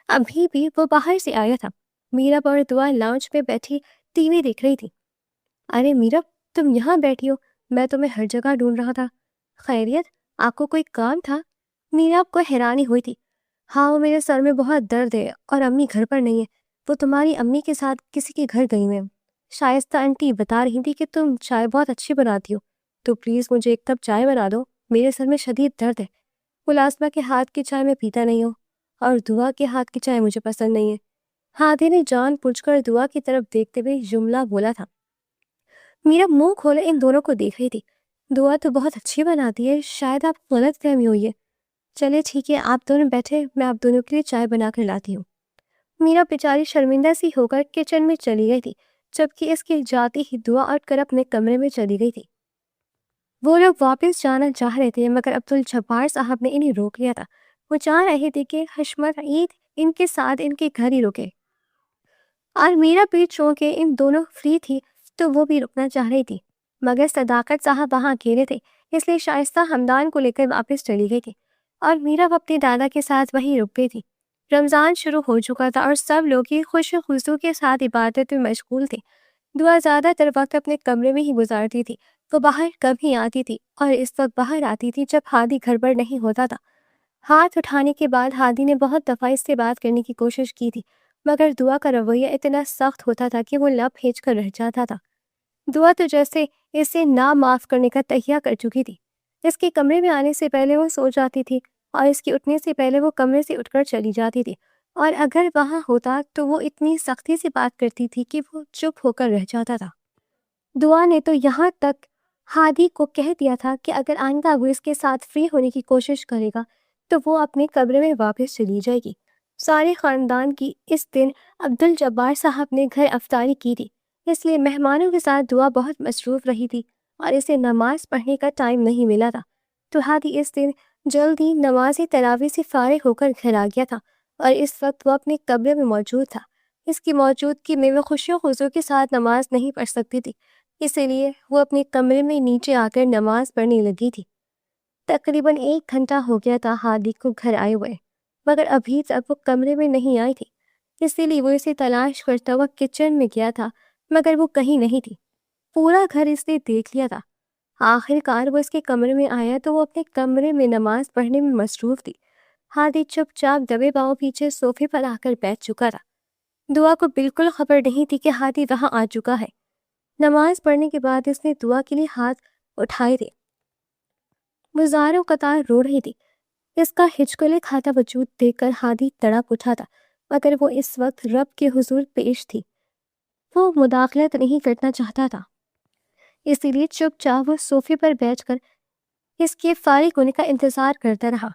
ابھی بھی وہ باہر سے آیا تھا، میرب اور دعا لاؤنج پہ بیٹھی ٹی وی دیکھ رہی تھی۔ ارے میرب، تم یہاں بیٹھی ہو؟ میں تمہیں ہر جگہ ڈھونڈ رہا تھا۔ خیریت؟ آپ کو کوئی کام تھا؟ میرب کو حیرانی ہوئی تھی۔ ہاں، وہ میرے سر میں بہت درد ہے اور امی گھر پر نہیں ہے، وہ تمہاری امی کے ساتھ کسی کے گھر گئی ہیں۔ شائستہ آنٹی بتا رہی تھی کہ تم چائے بہت اچھی بناتی ہو، تو پلیز مجھے ایک کپ چائے بنا دو، میرے سر میں شدید درد ہے۔ ملازمہ کے ہاتھ کی چائے میں پیتا نہیں ہوں، اور دعا کے ہاتھ کی چائے مجھے پسند نہیں ہے۔ ہادی نے جان بوجھ کر دعا کی طرف دیکھتے ہوئے جملہ بولا تھا۔ میرا منہ کھولے ان دونوں کو دیکھ رہی تھی۔ دعا تو بہت اچھی بناتی ہے، شاید آپ غلط فہمی ہوئی ہے۔ چلے ٹھیک ہے، آپ دونوں بیٹھے، میں آپ دونوں کے لیے چائے بنا کر لاتی ہوں۔ میرا بیچاری شرمندہ سی ہو کر کچن میں چلی گئی تھی، جبکہ اس کے جاتی ہی دعا اٹھ کر اپنے کمرے میں چلی گئی تھی۔ وہ لوگ واپس جانا چاہ رہے تھے، مگر عبدالجبار صاحب نے انہیں روک لیا تھا۔ وہ چاہ رہے تھے کہ حشمت عید ان کے ساتھ ان کے گھر ہی رکے، اور میرا بھی چونکہ ان دونوں فری تھی تو وہ بھی رکنا چاہ رہی تھی، مگر صداقت صاحب وہاں اکیلے تھے، اس لیے شائستہ ہمدان کو لے کر واپس چلی گئی تھی، اور میرا اپنے دادا کے ساتھ وہیں رک گئی تھی۔ رمضان شروع ہو چکا تھا اور سب لوگ ہی خوش و خضو کے ساتھ عبادت میں مشغول تھے۔ دعا زیادہ تر وقت اپنے کمرے میں ہی گزارتی تھی، وہ باہر کب ہی آتی تھی، اور اس وقت باہر آتی تھی جب ہادی گھر پر نہیں ہوتا تھا۔ ہاتھ اٹھانے کے بعد ہادی نے بہت دفعہ اس سے بات کرنے کی کوشش کی تھی، مگر دعا کا رویہ اتنا سخت ہوتا تھا کہ وہ لب پھینچ کر رہ جاتا تھا۔ دعا تو جیسے اسے نہ معاف کرنے کا تہیہ کر چکی تھی۔ اس کے کمرے میں آنے سے پہلے وہ سو جاتی تھی، اور اس کے اٹھنے سے پہلے وہ کمرے سے اٹھ کر چلی جاتی تھی، اور اگر وہاں ہوتا تو وہ اتنی سختی سے بات کرتی تھی کہ وہ چپ ہو کر رہ جاتا تھا۔ دعا نے تو یہاں تک ہادی کو کہہ دیا تھا کہ اگر آئندہ وہ اس کے ساتھ فری ہونے کی کوشش کرے گا تو وہ اپنے کمرے میں واپس چلی جائے گی۔ سارے خاندان کی اس دن عبدالجبار صاحب نے گھر افطاری کی تھی، اس لیے مہمانوں کے ساتھ دعا بہت مصروف رہی تھی، اور اسے نماز پڑھنے کا ٹائم نہیں ملا تھا، تو ہادی اس دن جلدی نماز تراویح سے فارغ ہو کر گھر آ گیا تھا، اور اس وقت وہ اپنے کمرے میں موجود تھا۔ اس کی موجودگی میں وہ خوشی و خضو کے ساتھ نماز نہیں پڑھ سکتی تھی، اسی لیے وہ اپنے کمرے میں نیچے آ کر نماز پڑھنے لگی تھی۔ تقریباً 1 گھنٹہ ہو گیا تھا ہادی کو گھر آئے ہوئے، مگر ابھی تک وہ کمرے میں نہیں آئی تھی، اسی لیے وہ اسے تلاش کرتا ہوا کچن میں گیا تھا، مگر وہ کہیں نہیں تھی۔ پورا گھر اس نے دیکھ لیا تھا، آخر کار وہ اس کے کمرے میں آیا تو وہ اپنے کمرے میں نماز پڑھنے میں مصروف تھی۔ ہادی چپ چاپ دبے پاؤں پیچھے صوفے پر آ کر بیٹھ چکا تھا۔ دعا کو بالکل خبر نہیں تھی کہ ہادی وہاں آ چکا ہے۔ نماز پڑھنے کے بعد اس نے دعا کے لیے ہاتھ اٹھائے تھے، وہ زار و قطار رو رہی تھی۔ اس کا ہچکلے کھاتا وجود دیکھ کر ہادی تڑپ اٹھا تھا، مگر وہ اس وقت رب کے حضور پیش تھی، وہ مداخلت نہیں کرنا چاہتا تھا، اسی لیے چپ چاپ وہ صوفے پر بیٹھ کر اس کے فارغ ہونے کا انتظار کرتا رہا۔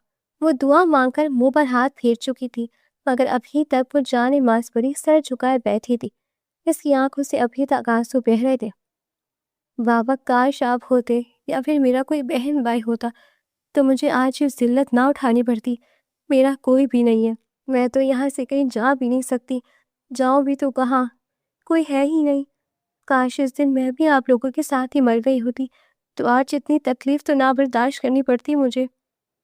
وہ دعا مانگ کر منہ پر ہاتھ پھیر چکی تھی، مگر ابھی تک وہ جان ماس پری سر جھکائے بیٹھی تھی، اس کی آنکھوں سے ابھی تک آنسو بہہ رہے تھے۔ بابا، کاش آپ ہوتے یا پھر میرا کوئی بہن بھائی ہوتا تو مجھے آج یہ ذلت نہ اٹھانی پڑتی۔ میرا کوئی بھی نہیں ہے، میں تو یہاں سے کہیں جا بھی نہیں سکتی، جاؤں بھی تو کہاں، کوئی ہے ہی نہیں۔ کاش اس دن میں بھی آپ لوگوں کے ساتھ ہی مر گئی ہوتی تو آج اتنی تکلیف تو نہ برداشت کرنی پڑتی مجھے۔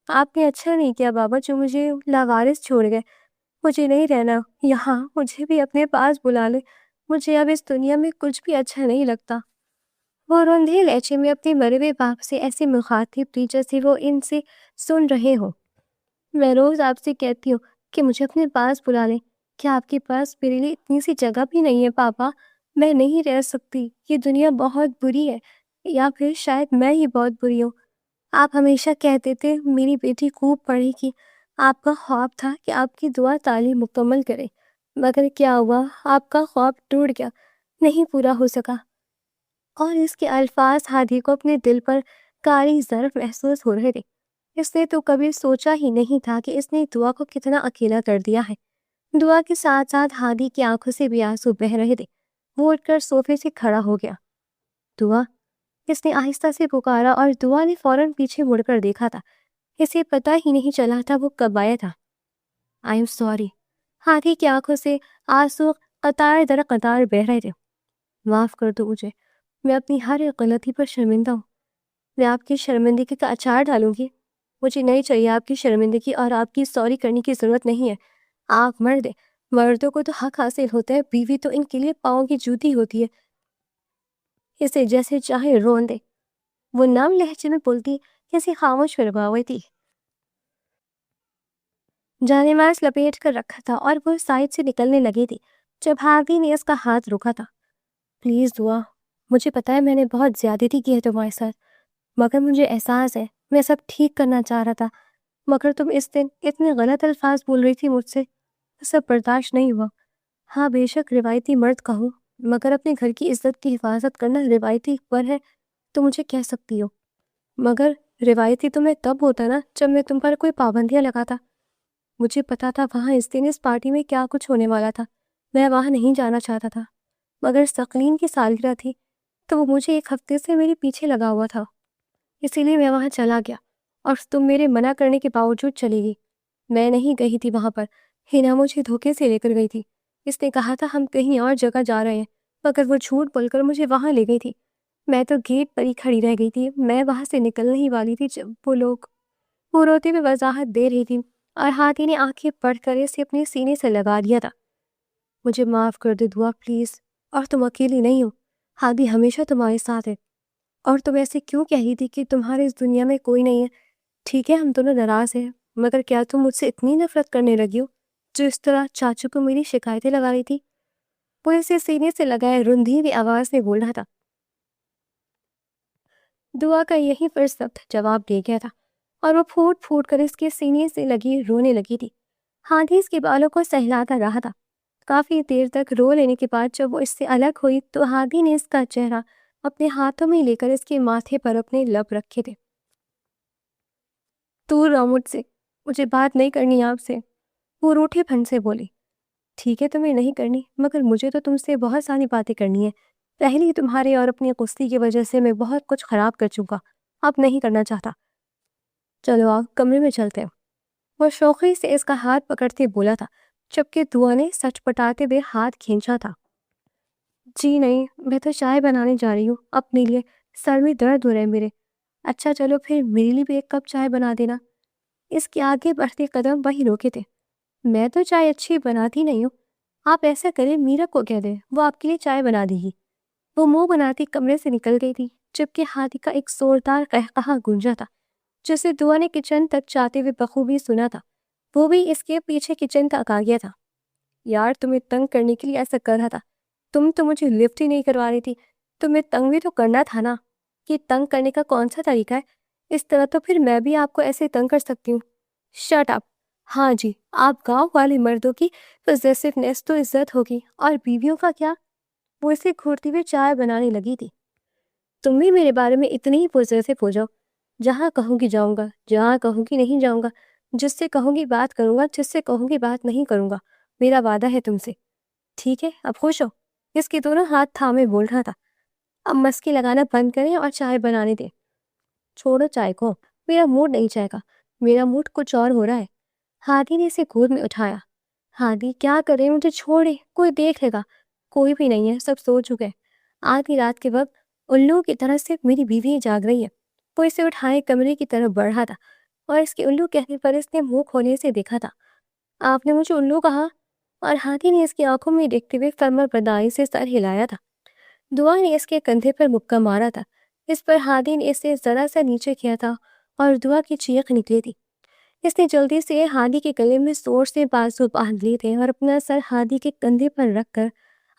آپ نے اچھا نہیں کیا بابا جو مجھے لاوارث چھوڑ گئے، مجھے نہیں رہنا یہاں، مجھے بھی اپنے پاس بلا لے، مجھے اب اس دنیا میں کچھ بھی اچھا نہیں لگتا۔ وہ روندھے لہجے میں اپنے مرے ہوئے باپ سے ایسے مخاطب تھی جیسے وہ ان سے سن رہے ہوں۔ میں روز آپ سے کہتی ہوں کہ مجھے اپنے پاس بلا لیں، کیا آپ کے پاس میرے لیے اتنی سی جگہ بھی نہیں ہے پاپا؟ میں نہیں رہ سکتی، یہ دنیا بہت بری ہے، یا پھر شاید میں ہی بہت بری ہوں۔ آپ ہمیشہ کہتے تھے میری بیٹی خوب پڑھے گی، آپ کا خواب تھا کہ آپ کی دعا تعلیم مکمل کرے، مگر کیا ہوا؟ آپ کا خواب ٹوٹ گیا، نہیں پورا ہو سکا۔ اور اس کے الفاظ ہادی کو اپنے دل پر کاری ضرب محسوس ہو رہے تھے۔ اس نے تو کبھی سوچا ہی نہیں تھا کہ اس نے دعا کو کتنا اکیلا کر دیا ہے۔ دعا کے ساتھ ساتھ ہادی کی آنکھوں سے بھی آنسو بہہ رہے تھے۔ وہ اٹھ کر صوفے سے کھڑا ہو گیا۔ دعا، اس نے آہستہ سے پکارا اور دعا نے فوراً پیچھے مڑ کر دیکھا تھا۔ اسے پتہ ہی نہیں چلا تھا وہ کب آیا تھا۔ I am sorry. ہادی کی آنکھوں سے آنسو قطار در قطار بہہ رہے تھے۔ معاف کر دو مجھے، میں اپنی ہر ایک غلطی پر شرمندہ ہوں۔ میں آپ کی شرمندگی کا اچار ڈالوں گی۔ مجھے نہیں چاہیے آپ کی شرمندگی، اور آپ کی سوری کرنے کی ضرورت نہیں ہے۔ آپ مرد ہیں، مردوں کو تو حق حاصل ہوتا ہے، بیوی تو ان کے لیے پاؤں کی جوتی ہوتی ہے۔ اسے جیسے چاہے رون دے۔ وہ نم لہجے میں بولتی کیسی خاموش فرما ہوئی تھی۔ جانے ماز لپیٹ کر رکھا تھا اور وہ سائڈ سے نکلنے لگی تھی جب ہادی نے اس کا ہاتھ روکا تھا۔ پلیز دعا، مجھے پتا ہے میں نے بہت زیادتی کی ہے تمہارے ساتھ، مگر مجھے احساس ہے میں سب ٹھیک کرنا چاہ رہا تھا، مگر تم اس دن اتنے غلط الفاظ بول رہی تھی مجھ سے، سب برداشت نہیں ہوا۔ ہاں بے شک روایتی مرد کا ہوں، مگر اپنے گھر کی عزت کی حفاظت کرنا روایتی پر ہے تو مجھے کہہ سکتی ہو، مگر روایتی تمہیں تب ہوتا نا جب میں تم پر کوئی پابندیاں لگاتا۔ مجھے پتا تھا وہاں اس دن اس پارٹی میں کیا کچھ ہونے والا تھا، میں وہاں نہیں جانا چاہتا تھا، مگر ثقلین کی سالگرہ تھی تو وہ مجھے ایک ہفتے سے میرے پیچھے لگا ہوا تھا، اسی لیے میں وہاں چلا گیا اور تم میرے منع کرنے کے باوجود چلی گئی۔ میں نہیں گئی تھی وہاں پر، ہینا مجھے دھوکے سے لے کر گئی تھی۔ اس نے کہا تھا ہم کہیں اور جگہ جا رہے ہیں، مگر وہ جھوٹ بول کر مجھے وہاں لے گئی تھی۔ میں تو گیٹ پر ہی کھڑی رہ گئی تھی، میں وہاں سے نکلنے ہی والی تھی جب وہ روتے ہوئے وضاحت دے رہی تھی، اور ہاتھی نے آنکھیں پڑھ کر اسے اپنے سینے سے لگا دیا تھا۔ مجھے معاف کر دے دعا پلیز، اور تم اکیلی نہیں ہو، ہادی ہمیشہ تمہارے ساتھ ہے۔ اور تم ایسے کیوں کہہ رہی تھی کہ تمہارے اس دنیا میں کوئی نہیں ہے؟ ٹھیک ہے ہم دونوں ناراض ہیں، مگر کیا تم مجھ سے اتنی نفرت کرنے لگی ہو جو اس طرح چاچو کو میری شکایتیں لگا رہی تھی؟ وہ اسے سینے سے لگائے رندھی ہوئی آواز میں بول رہا تھا۔ دعا کا یہی پر سخت جواب دے گیا تھا اور وہ پھوٹ پھوٹ کر اس کے سینے سے لگی رونے لگی تھی۔ ہادی اس کے بالوں کو سہلاتا رہا تھا۔ کافی دیر تک رو لینے کے بعد جب وہ اس سے الگ ہوئی تو ہادی نے اس کا چہرہ اپنے ہاتھوں میں لے کر اس کے ماتھے پر اپنے لب رکھے تھے۔ دور رہو مجھ سے، مجھے بات نہیں کرنی آپ سے، وہ روٹھے پن سے بولی۔ ٹھیک ہے تمہیں نہیں کرنی، مگر مجھے تو تم سے بہت ساری باتیں کرنی ہیں۔ پہلی تمہارے اور اپنی غصے کی وجہ سے میں بہت کچھ خراب کر چکا، اب نہیں کرنا چاہتا۔ چلو آؤ کمرے میں چلتے ہیں۔ وہ شوخی سے اس کا ہاتھ پکڑتے بولا تھا جبکہ دعا نے سچ پٹاتے ہوئے ہاتھ کھینچا تھا۔ جی نہیں، میں تو چائے بنانے جا رہی ہوں اپنے لیے، سر میں درد ہو رہا ہے میرے۔ اچھا چلو پھر میرے لیے بھی ایک کپ چائے بنا دینا۔ اس کے آگے بڑھتے قدم وہی روکے تھے۔ میں تو چائے اچھی بناتی نہیں ہوں، آپ ایسا کریں میرا کو کہہ دیں، وہ آپ کے لیے چائے بنا دے گی۔ وہ منہ بناتی کمرے سے نکل گئی تھی جبکہ ہاتھی کا ایک زوردار قہقہا گونجا تھا جسے دعا نے کچن تک جاتے ہوئے بخوبی سنا تھا۔ وہ بھی اس کے پیچھے کچن تک آ گیا تھا۔ یار تمہیں تنگ کرنے کے لیے ایسا کر رہا تھا، تم تو مجھے لفٹ ہی نہیں کروا رہی تھی، تمہیں تنگ بھی تو کرنا تھا نا۔ یہ تنگ کرنے کا کون سا طریقہ ہے؟ اس طرح تو پھر میں بھی آپ کو ایسے تنگ کر سکتی ہوں۔ Shut up. ہاں جی، آپ گاؤں والے مردوں کی پوزیسونیس تو عزت ہوگی، اور بیویوں کا کیا؟ وہ اسے گھورتی ہوئے چائے بنانے لگی تھی۔ تم بھی میرے بارے میں اتنی ہی پوزیسو ہو جاؤ، جہاں کہوں گی جاؤں گا، جہاں کہوں گی نہیں جاؤں گا، جس سے کہوں گی بات کروں گا، جس سے کہوں گی بات نہیں کروں گا، میرا وعدہ ہے تم سے۔ ٹھیک ہے اب خوش ہو؟ اس کے دونوں ہاتھ تھامے بول رہا تھا۔ اب مسکی لگانا بند کریں اور چائے بنانے دیں۔ چھوڑو چائے کو، میرا موڈ نہیں جائے گا، میرا موڈ کچھ اور ہو رہا ہے۔ ہادی نے اسے گود میں اٹھایا۔ ہادی کیا کرے، مجھے چھوڑے، کوئی دیکھ لے گا۔ کوئی بھی نہیں ہے، سب سو چکے۔ آدھی رات کے وقت الو کی طرح سے میری بیوی جاگ رہی ہے۔ وہ اسے اٹھائے کمرے کی طرف بڑھ رہا تھا اور اس کے الو کہنے پر اس نے منہ کھولنے سے دیکھا تھا۔ آپ نے مجھے الو کہا؟ اور ہاتھی نے اس کی آنکھوں میں دیکھتے ہوئے فرما برداری سے سر ہلایا تھا۔ دعا نے اس کے کندھے پر مکہ مارا تھا۔ اس پر ہادی نے اسے ذرا سا نیچے کیا تھا اور دعا کی چیخ نکلی تھی۔ اس نے جلدی سے ہادی کے گلے میں زور سے بازو باندھ لیے تھے اور اپنا سر ہادی کے کندھے پر رکھ کر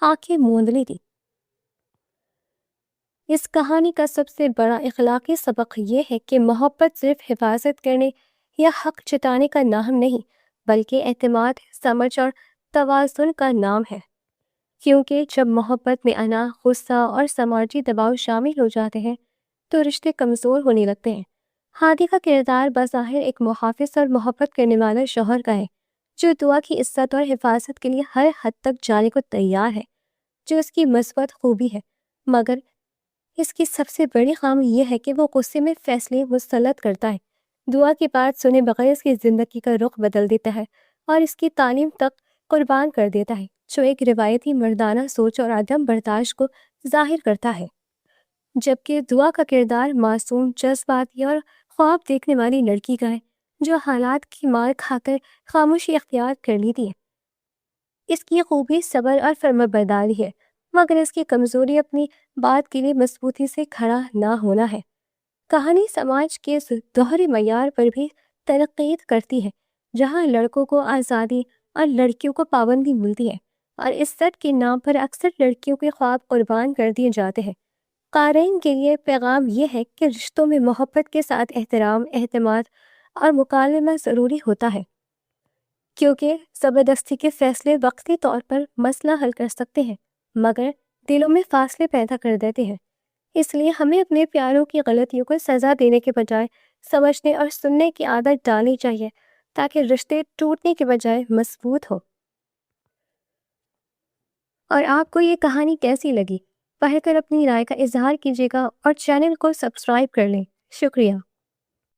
آنکھیں موند لی تھی۔ اس کہانی کا سب سے بڑا اخلاقی سبق یہ ہے کہ محبت صرف حفاظت کرنے یہ حق جتانے کا نام نہیں بلکہ اعتماد، سمجھ اور توازن کا نام ہے، کیونکہ جب محبت میں انا، غصہ اور سماجی دباؤ شامل ہو جاتے ہیں تو رشتے کمزور ہونے لگتے ہیں۔ ہادی کا کردار بظاہر ایک محافظ اور محبت کرنے والا شوہر کا ہے، جو دعا کی عزت اور حفاظت کے لیے ہر حد تک جانے کو تیار ہے، جو اس کی مثبت خوبی ہے، مگر اس کی سب سے بڑی خامی یہ ہے کہ وہ غصے میں فیصلے مسلط کرتا ہے، دعا کی بات سنے بغیر اس کی زندگی کا رخ بدل دیتا ہے اور اس کی تعلیم تک قربان کر دیتا ہے، جو ایک روایتی مردانہ سوچ اور عدم برداشت کو ظاہر کرتا ہے۔ جبکہ دعا کا کردار معصوم، جذباتی اور خواب دیکھنے والی لڑکی کا ہے، جو حالات کی مار کھا کر خاموشی اختیار کر لیتی ہے۔ اس کی خوبی صبر اور فرمانبرداری ہے، مگر اس کی کمزوری اپنی بات کے لیے مضبوطی سے کھڑا نہ ہونا ہے۔ کہانی سماج کے اس دوہرے معیار پر بھی تنقید کرتی ہے، جہاں لڑکوں کو آزادی اور لڑکیوں کو پابندی ملتی ہے، اور عزت کے نام پر اکثر لڑکیوں کے خواب قربان کر دیے جاتے ہیں۔ قارئین کے لیے پیغام یہ ہے کہ رشتوں میں محبت کے ساتھ احترام، اعتماد اور مکالمہ ضروری ہوتا ہے، کیونکہ زبردستی کے فیصلے وقتی طور پر مسئلہ حل کر سکتے ہیں مگر دلوں میں فاصلے پیدا کر دیتے ہیں۔ اس لیے ہمیں اپنے پیاروں کی غلطیوں کو سزا دینے کے بجائے سمجھنے اور سننے کی عادت ڈالنی چاہیے، تاکہ رشتے ٹوٹنے کے بجائے مضبوط ہو۔ اور آپ کو یہ کہانی کیسی لگی؟ پڑھ کر اپنی رائے کا اظہار کیجیے گا اور چینل کو سبسکرائب کر لیں۔ شکریہ۔